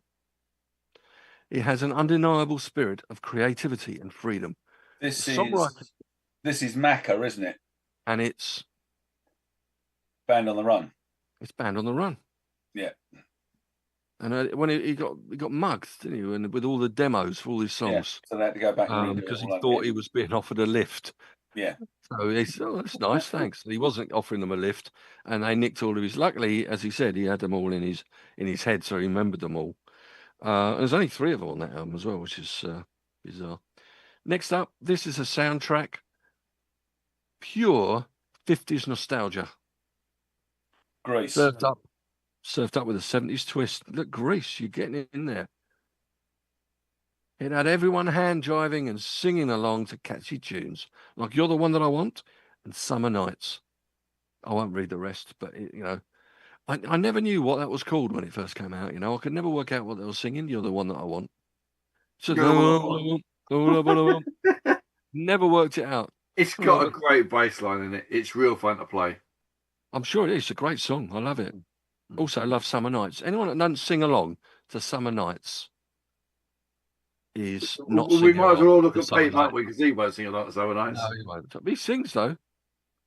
It has an undeniable spirit of creativity and freedom. This is Macca, isn't it? And it's Band on the Run. It's Band on the Run. Yeah. And when he got mugged, didn't he? And with all the demos for all his songs. Yeah, so they had to go back and because he thought he was being offered a lift. Yeah. So he said, "Oh, that's nice, thanks." He wasn't offering them a lift, and they nicked all of his. Luckily, as he said, he had them all in his head, so he remembered them all. There's only 3 of them on that album as well, which is bizarre. Next up, this is a soundtrack, pure 50s nostalgia. Grease. Served up with a 70s twist. Look, Grease, you're getting it in there. It had everyone hand driving and singing along to catchy tunes like You're the One That I Want and Summer Nights. I won't read the rest, but I never knew what that was called when it first came out. I could never work out what they were singing. You're the One That I Want. So never worked it out. It's got a great bass line in it. It's real fun to play. I'm sure it is. It's a great song. I love it. Also, I love Summer Nights. Anyone that doesn't sing along to Summer Nights is not singing. We might as well all look to at Summer Pete, aren't we? Because he won't sing along to Summer Nights. No, he won't. He sings, though.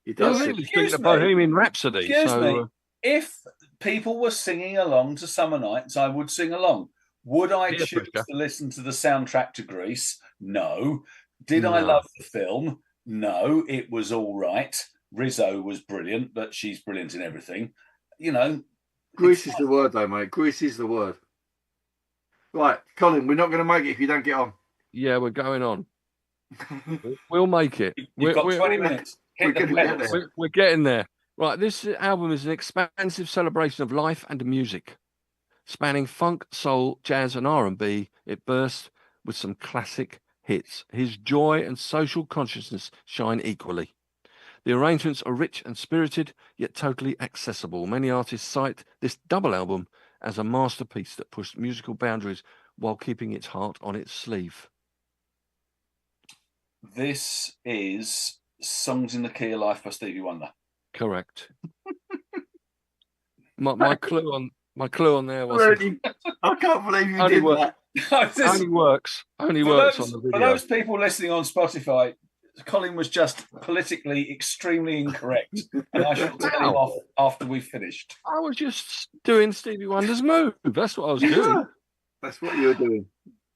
He does. He'll really sing the Bohemian Rhapsody. Excuse me. If people were singing along to Summer Nights, I would sing along. Would I choose to listen to the soundtrack to Grease? No. Did I love the film? No. It was all right. Rizzo was brilliant, but she's brilliant in everything. Grease is the word, though, mate. Grease is the word. Right, Colin, we're not going to make it if you don't get on. Yeah, we're going on. We'll make it. You've got 20 minutes. We're getting there. Right, this album is an expansive celebration of life and music. Spanning funk, soul, jazz and R&B, it bursts with some classic hits. His joy and social consciousness shine equally. The arrangements are rich and spirited, yet totally accessible. Many artists cite this double album as a masterpiece that pushed musical boundaries while keeping its heart on its sleeve. This is Songs in the Key of Life by Stevie Wonder. Correct. my clue on there was I can't believe you did that. Only works on the video. For those people listening on Spotify, Colin was just politically extremely incorrect, and I shall tell him off after we've finished. I was just doing Stevie Wonder's move. That's what I was doing. That's what you were doing.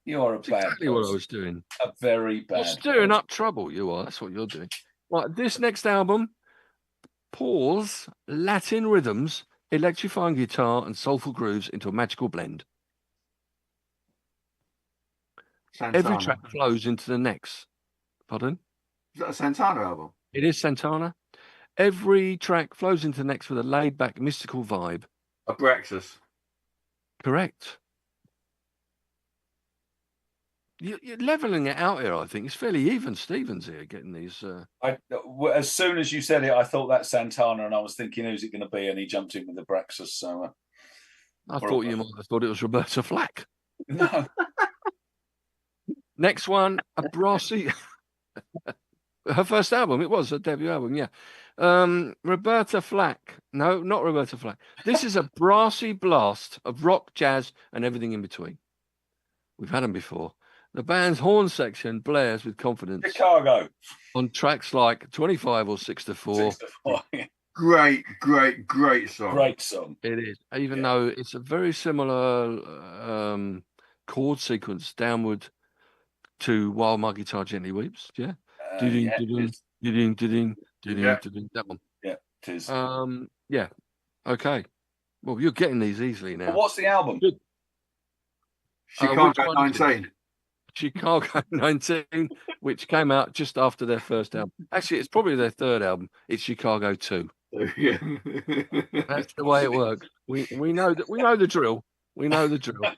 You are exactly what I was doing. A very bad. You're stirring up trouble. You are. That's what you're doing. Right. This next album pours Latin rhythms, electrifying guitar, and soulful grooves into a magical blend. Santana. Every track flows into the next. Pardon? Is that a Santana album? It is Santana. Every track flows into the next with a laid-back, mystical vibe. Abraxas. Correct. You're leveling it out here, I think. It's fairly even Stevens here getting these. As soon as you said it, I thought that Santana, and I was thinking, who's it going to be? And he jumped in with Abraxas. So I thought you might have thought it was Roberta Flack. No. Next one, a brassy. Her first album, it was her debut album, yeah. Roberta Flack. No, not Roberta Flack. This is a brassy blast of rock, jazz, and everything in between. We've had them before. The band's horn section blares with confidence. Chicago. On tracks like 25 or 6 to 4. 6 to 4. Great song. Great song. It is, even though it's a very similar chord sequence downward to While My Guitar Gently Weeps. Yeah. That one. Yeah, it is. Yeah. Okay. Well, you're getting these easily now. But what's the album? Chicago 19. Chicago 19, which came out just after their first album. Actually, it's probably their third album. It's Chicago 2. Yeah. That's the way it works. We know that. We know the drill. We know the drill.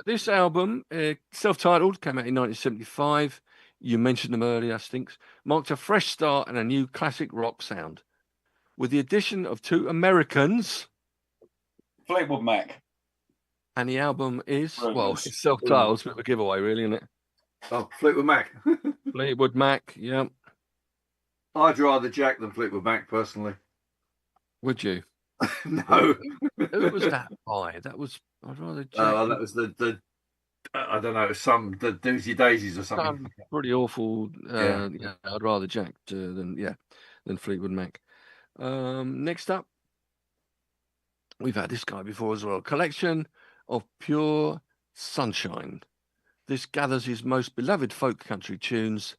This album, self-titled, came out in 1975. You mentioned them earlier, Stinks. Marked a fresh start and a new classic rock sound. With the addition of 2 Americans. Fleetwood Mac. And the album is, well, it's self-titled. It's a bit of a giveaway, really, isn't it? Oh, Fleetwood Mac. Fleetwood Mac, yeah. I'd rather Jack than Fleetwood Mac, personally. Would you? No. Who was that by? That was, I'd rather Jack. Oh, that was the I don't know, the Doozy Daisies or something. Pretty awful. Yeah, I'd rather Jack than Fleetwood Mac. Next up, we've had this guy before as well. Collection of Pure Sunshine. This gathers his most beloved folk country tunes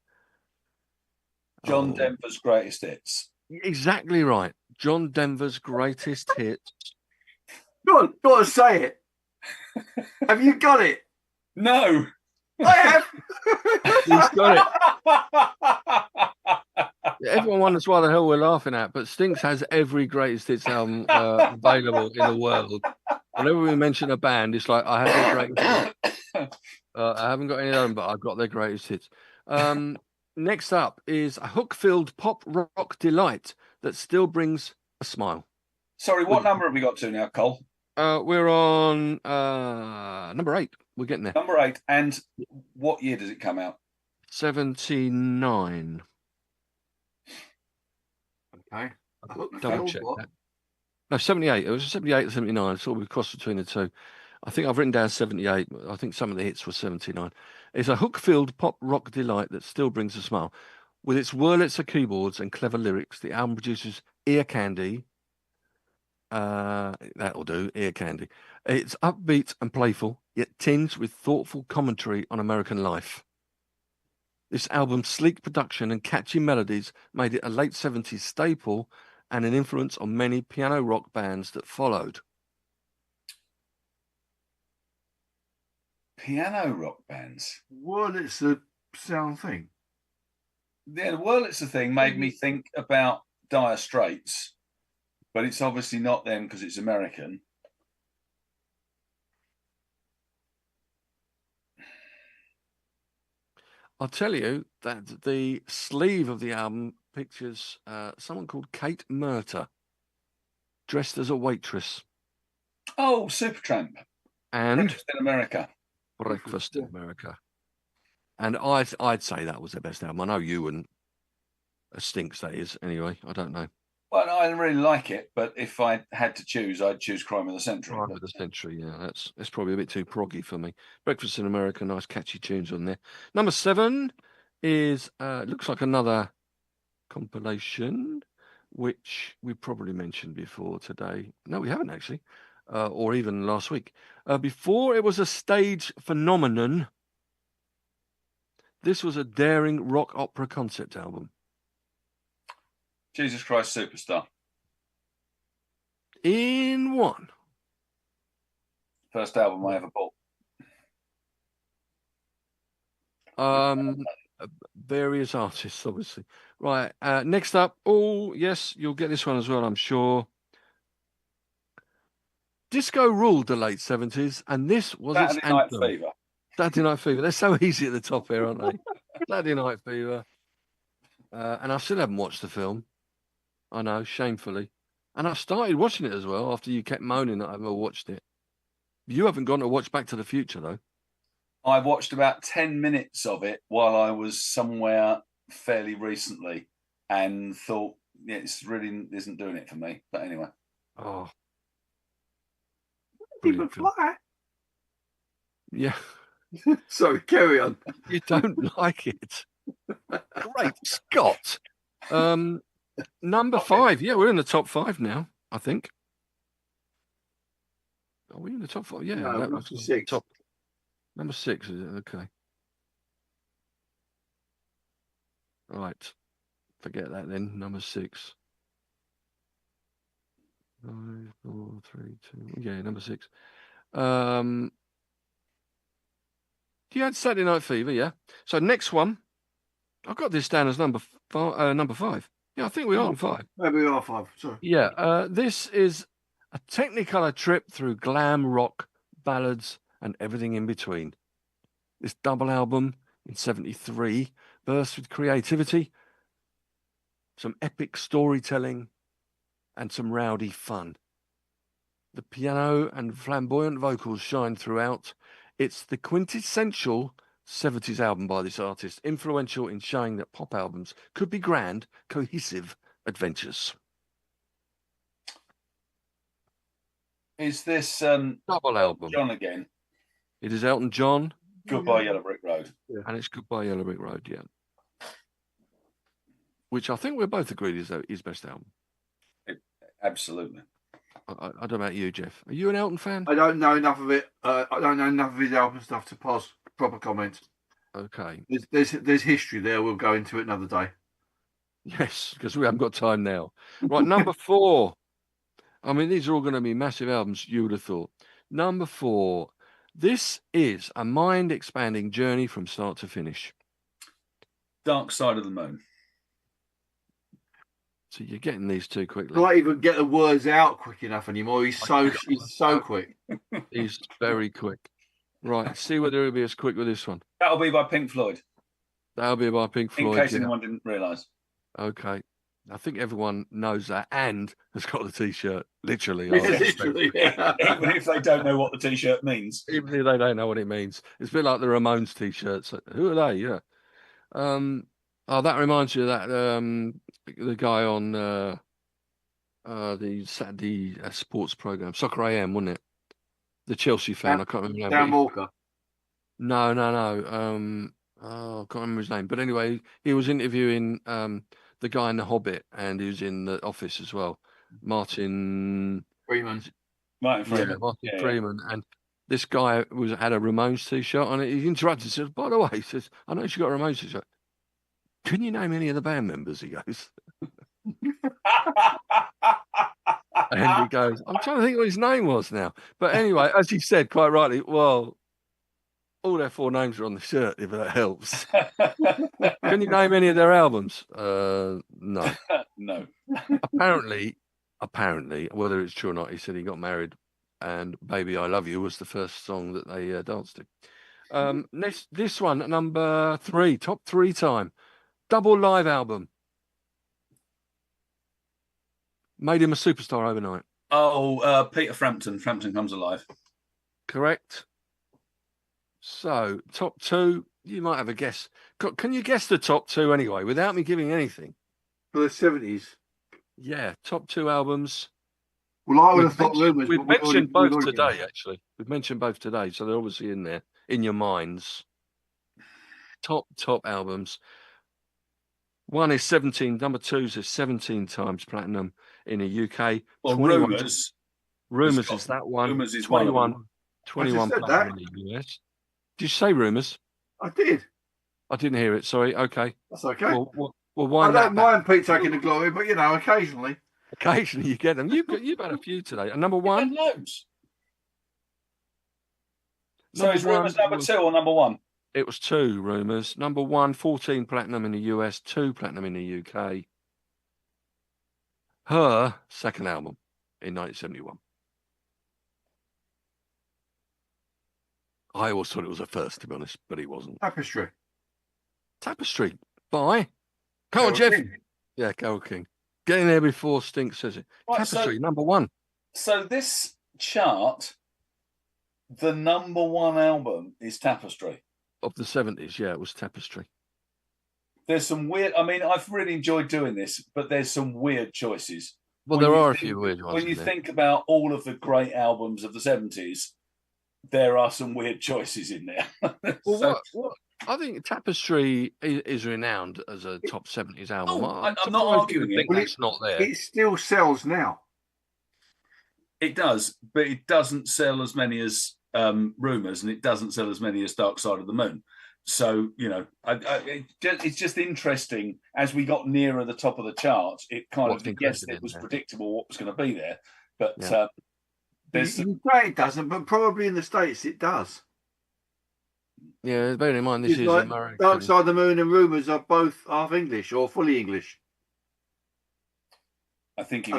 John Denver's greatest hits. Exactly right. John Denver's greatest hits. Go on, got to say it. Have you got it? No. I have. He's got it. Everyone wonders why the hell we're laughing at, but Stinks has every greatest hits album available in the world. Whenever we mention a band, it's like, I have their greatest hits. I haven't got any of them, but I've got their greatest hits. Next up is a hook-filled pop rock delight that still brings a smile. Sorry, what number have we got to now, Cole? We're on number 8. We're getting there. Number 8. And what year does it come out? 79. Okay. Double check that. No, 78. It was 78 or 79. It's sort of cross between the two. I think I've written down 78. I think some of the hits were 79. It's a hook-filled pop rock delight that still brings a smile. With its Wurlitzer keyboards and clever lyrics, the album produces ear candy. That'll do, ear candy. It's upbeat and playful, yet tinged with thoughtful commentary on American life. This album's sleek production and catchy melodies made it a late 70s staple and an influence on many piano rock bands that followed. Piano rock bands? Well, it's a sound thing. Yeah, the Wurlitzer thing made me think about Dire Straits, but it's obviously not them because it's American. I'll tell you that the sleeve of the album pictures someone called Kate Murter, dressed as a waitress. Oh, Supertramp. And Breakfast in America. Breakfast in America. And I'd say that was their best album. I know you wouldn't. Stinks, that is. Anyway, I don't know. Well, I really like it, but if I had to choose, I'd choose Crime of the Century. Crime of the Century, yeah. That's probably a bit too proggy for me. Breakfast in America, nice catchy tunes on there. Number 7 is looks like another compilation, which we probably mentioned before today. No, we haven't actually, or even last week. Before it was a stage phenomenon, this was a daring rock opera concept album. Jesus Christ Superstar. In one. First album I ever bought. Various artists, obviously. Right. Next up. Oh, yes, you'll get this one as well, I'm sure. Disco ruled the late 70s, and this was Saturday its Night anthem. Fever. Saturday Night Fever. They're so easy at the top here, aren't they? Saturday Night Fever. And I still haven't watched the film. I know, shamefully. And I started watching it as well after you kept moaning that I've never watched it. You haven't gone to watch Back to the Future, though. I watched about 10 minutes of it while I was somewhere fairly recently and thought, yeah, it's really isn't doing it for me. But anyway. Oh. Even fly. Yeah. Sorry, carry on. You don't like it. Great Scott. Number 5. Yeah, we're in the top 5 now, I think. Are we in the top 5? Yeah, no, that was 6. Top. Number 6, is it? Okay. Right. Forget that then. Number 6. 5, 4, 3, 2. Yeah, number 6. You had Saturday Night Fever, yeah. So next one, I've got this down as number 5. Yeah, I think we are on 5. Maybe we are 5. Sorry. Yeah, this is a Technicolor trip through glam rock, ballads, and everything in between. This double album in 73 bursts with creativity, some epic storytelling, and some rowdy fun. The piano and flamboyant vocals shine throughout. It's the quintessential 70s album by this artist, influential in showing that pop albums could be grand, cohesive adventures. Is this double album? John again? It is Elton John. Goodbye Yellow Brick Road. Yeah. And it's Goodbye Yellow Brick Road, yeah. Which I think we're both agreed is his best album. Absolutely. I don't know about you, Jeff. Are you an Elton fan? I don't know enough of it. I don't know enough of his album stuff to pass proper comments. Okay. There's history there. We'll go into it another day. Yes, because we haven't got time now. Right, number 4. I mean, these are all going to be massive albums, you would have thought. Number 4. This is a mind-expanding journey from start to finish. Dark Side of the Moon. So you're getting these too quickly. Can't even get the words out quick enough anymore. He's so quick. He's very quick. Right, see whether he'll be as quick with this one. That'll be by Pink Floyd. That'll be by Pink Floyd. In case anyone didn't realise. Okay. I think everyone knows that and has got the T-shirt, literally. Literally, yeah. Even if they don't know what the T-shirt means. Even if they don't know what it means. It's a bit like the Ramones T-shirts. Who are they? Yeah. Oh, that reminds you of that the guy on the Saturday sports program, Soccer AM, wasn't it? The Chelsea fan. I can't remember. Dan Walker. No. I can't remember his name. But anyway, he was interviewing the guy in The Hobbit, and he was in the office as well. Martin Freeman. Freeman. And this guy had a Ramones T-shirt on it. He interrupted and said, by the way, he says, I know she got a Ramones T-shirt. Can you name any of the band members? He goes. And he goes, I'm trying to think what his name was now. But anyway, as he said quite rightly, well, all their 4 names are on the shirt, if that helps. Can you name any of their albums? No. No. Apparently, whether it's true or not, he said he got married and Baby I Love You was the first song that they danced to. This one, number 3, top 3 time. Double live album. Made him a superstar overnight. Oh, Peter Frampton. Frampton Comes Alive. Correct. So, top 2, you might have a guess. Can you guess the top 2 anyway, without me giving anything? For the 70s? Yeah, top 2 albums. Well, I would have thought Rumours. We've mentioned both today, actually. We've mentioned both today, so they're obviously in there, in your minds. Top albums. One is 17, number 2 is 17 times platinum in the UK. Well, Rumours is that one. Rumours is 21 platinum in the US. Did you say Rumours? I did. I didn't hear it, sorry. Okay. That's okay. Well, I don't mind Pete taking the glory, but, occasionally. Occasionally you get them. You've had a few today. And number 1? Loads. So is Rumours number 2 or number 1? It was 2, Rumours. Number 1, 14 platinum in the US, 2 platinum in the UK. Her second album in 1971. I always thought it was a first, to be honest, but it wasn't. Tapestry by... Come on, Jeff. King. Yeah, Carole King. Get in there before Stink says it. Right, Tapestry, number 1. So this chart, the number 1 album is Tapestry. Of the 70s, yeah, it was Tapestry. There's some weird... I mean, I've really enjoyed doing this, but there's some weird choices. Well, there are a few weird ones. When you think about all of the great albums of the 70s, there are some weird choices in there. Well, what I think Tapestry is renowned as a top 70s album. I'm not arguing it. It's not there. It still sells now. It does, but it doesn't sell as many as Rumours, and it doesn't sell as many as Dark Side of the Moon. So, it's just interesting. As we got nearer the top of the charts, it kind of, yes, it was predictable what was going to be there. But it doesn't, but probably in the States it does. Yeah, bear in mind, this is American. Dark Side of the Moon and Rumours are both half English or fully English. I think if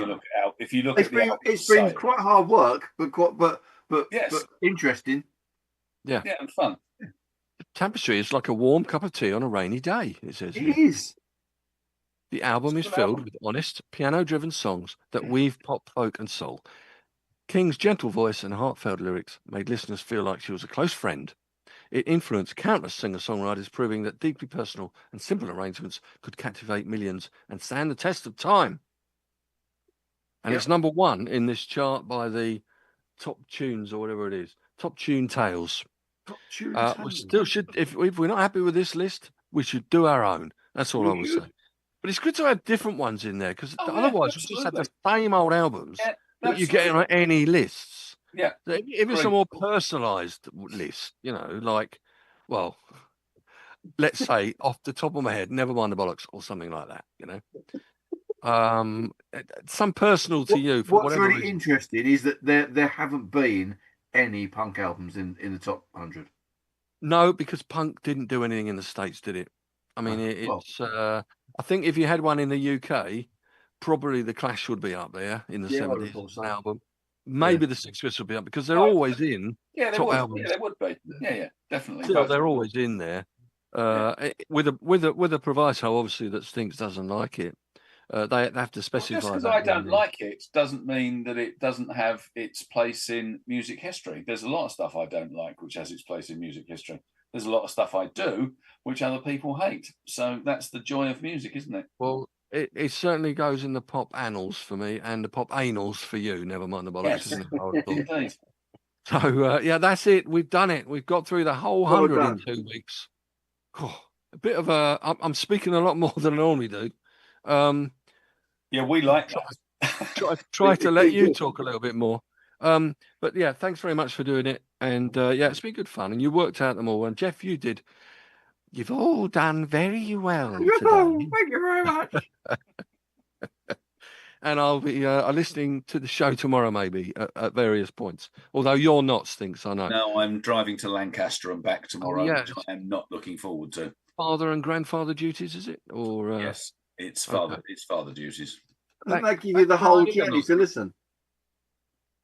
you look at it's been quite hard work, but interesting. Yeah, and fun. Tapestry is like a warm cup of tea on a rainy day, it says. It is. The album is filled with honest, piano-driven songs that weave pop, folk and soul. King's gentle voice and heartfelt lyrics made listeners feel like she was a close friend. It influenced countless singer-songwriters, proving that deeply personal and simple arrangements could captivate millions and stand the test of time. And it's number 1 in this chart by the Top Tunes, or whatever it is. Top Tune Tales. We still should, if we're not happy with this list, we should do our own. That's all I would say. But it's good to have different ones in there, because otherwise we just have the same old albums that you get on any lists. Yeah. If it's a more personalised list, let's say off the top of my head, never mind the bollocks or something like that, you know. Some personal to you for What's whatever really reason. interesting is that there haven't been any punk albums in the top 100. No, because punk didn't do anything in the States, did it? I mean, it's. I think if you had one in the UK, probably the Clash would be up there in the 70s So. album. Maybe the Six Pistols would be up because they're always in top albums. Yeah, they would be. Yeah, definitely. Still, they're always in there. With a proviso, obviously, that Stinks doesn't like it. They have to specify. Just because I don't like it doesn't mean that it doesn't have its place in music history. There's a lot of stuff I don't like which has its place in music history. There's a lot of stuff I do which other people hate. So that's the joy of music, isn't it? Well, it certainly goes in the pop annals for me and the pop anals for you. Never mind the bollocks. Yes, indeed. So that's it. We've done it. We've got through the whole 100 in 2 weeks. Oh, a bit of a. I'm speaking a lot more than I normally do. Yeah, we like that. Try to let you talk a little bit more. But yeah, thanks very much for doing it. And yeah, it's been good fun. And you worked out them all. And Geoff, you've all done very well today. Thank you very much. And I'll be listening to the show tomorrow, maybe at various points. Although you're not, Stinks, I know. No, I'm driving to Lancaster and back tomorrow, which I am not looking forward to. Father and grandfather duties, is it? Or yes, it's father. Okay. It's father duties. Doesn't that give you the whole journey to listen?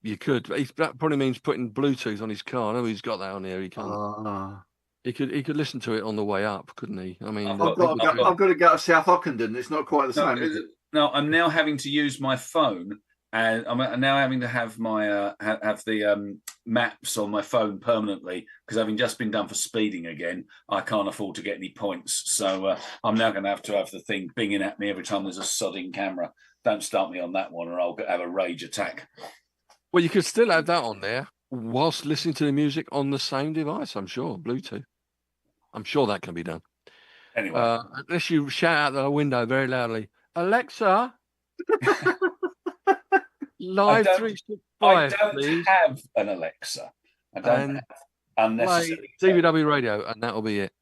You could. That probably means putting Bluetooth on his car. I know he's got that on there. He can't. He could listen to it on the way up, couldn't he? I mean, I've got to go to South Ockenden. It's not quite the same, is it? No, I'm now having to use my phone, and I'm now having to have my have the maps on my phone permanently because having just been done for speeding again, I can't afford to get any points. So I'm now going to have the thing binging at me every time there's a sodding camera. Don't start me on that one, or I'll have a rage attack. Well, you could still have that on there whilst listening to the music on the same device. I'm sure Bluetooth. I'm sure that can be done. Anyway, unless you shout out the window very loudly, Alexa, live 365. I don't please. have an Alexa. I don't have unnecessary CBW radio, and that'll be it.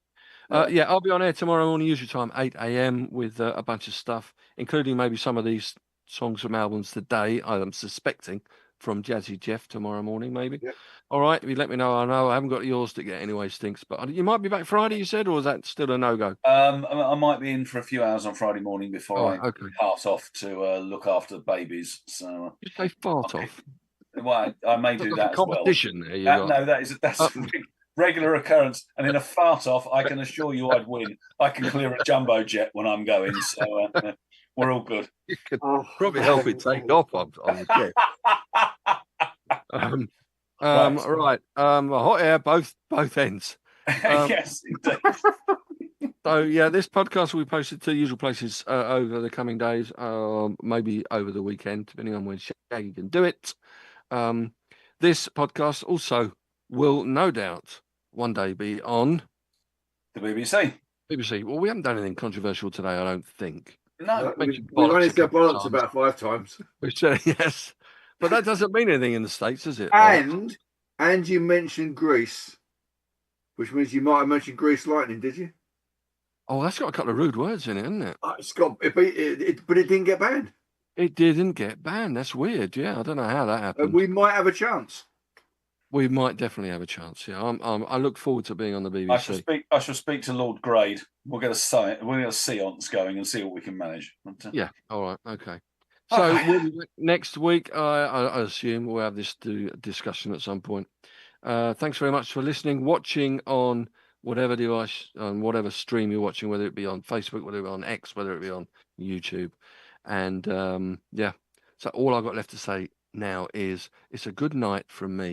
Yeah, I'll be on air tomorrow morning, usual time, 8 a.m. with a bunch of stuff, including maybe some of these songs from albums today. I'm suspecting from Jazzy Geoff tomorrow morning, maybe. Yep. All right, if you let me know, I know I haven't got yours to get anyway, Stinks. But you might be back Friday, you said, or is that still a no-go? I might be in for a few hours on Friday morning before I pass off to look after the babies. So you say fart off? Well, I may do that as well. Competition there. No, that's a regular occurrence. And in a fart off, I can assure you I'd win. I can clear a jumbo jet when I'm going. So we're all good. You could probably help it take off on the jet. Right. Hot air, both ends. Yes, indeed. So yeah, this podcast will be posted to the usual places over the coming days, maybe over the weekend, depending on when Shaggy can do it. This podcast also will no doubt one day be on the BBC. BBC. Well, we haven't done anything controversial today, I don't think. No, we've only said bollocks about 5 times. We said yes, but that doesn't mean anything in the States, does it? And you mentioned Grease, which means you might have mentioned Grease Lightning, did you? Oh, that's got a couple of rude words in it, hasn't it? It's got, but it didn't get banned. It didn't get banned. That's weird. Yeah, I don't know how that happened. We might have a chance. We might definitely have a chance. Yeah, I look forward to being on the BBC. I shall speak to Lord Grade. We'll get a seance going and see what we can manage. Yeah. All right. Okay. So next week, I assume we'll have this discussion at some point. Thanks very much for listening, watching on whatever device, on whatever stream you're watching, whether it be on Facebook, whether it be on X, whether it be on YouTube. And yeah, so all I've got left to say now is it's a good night from me.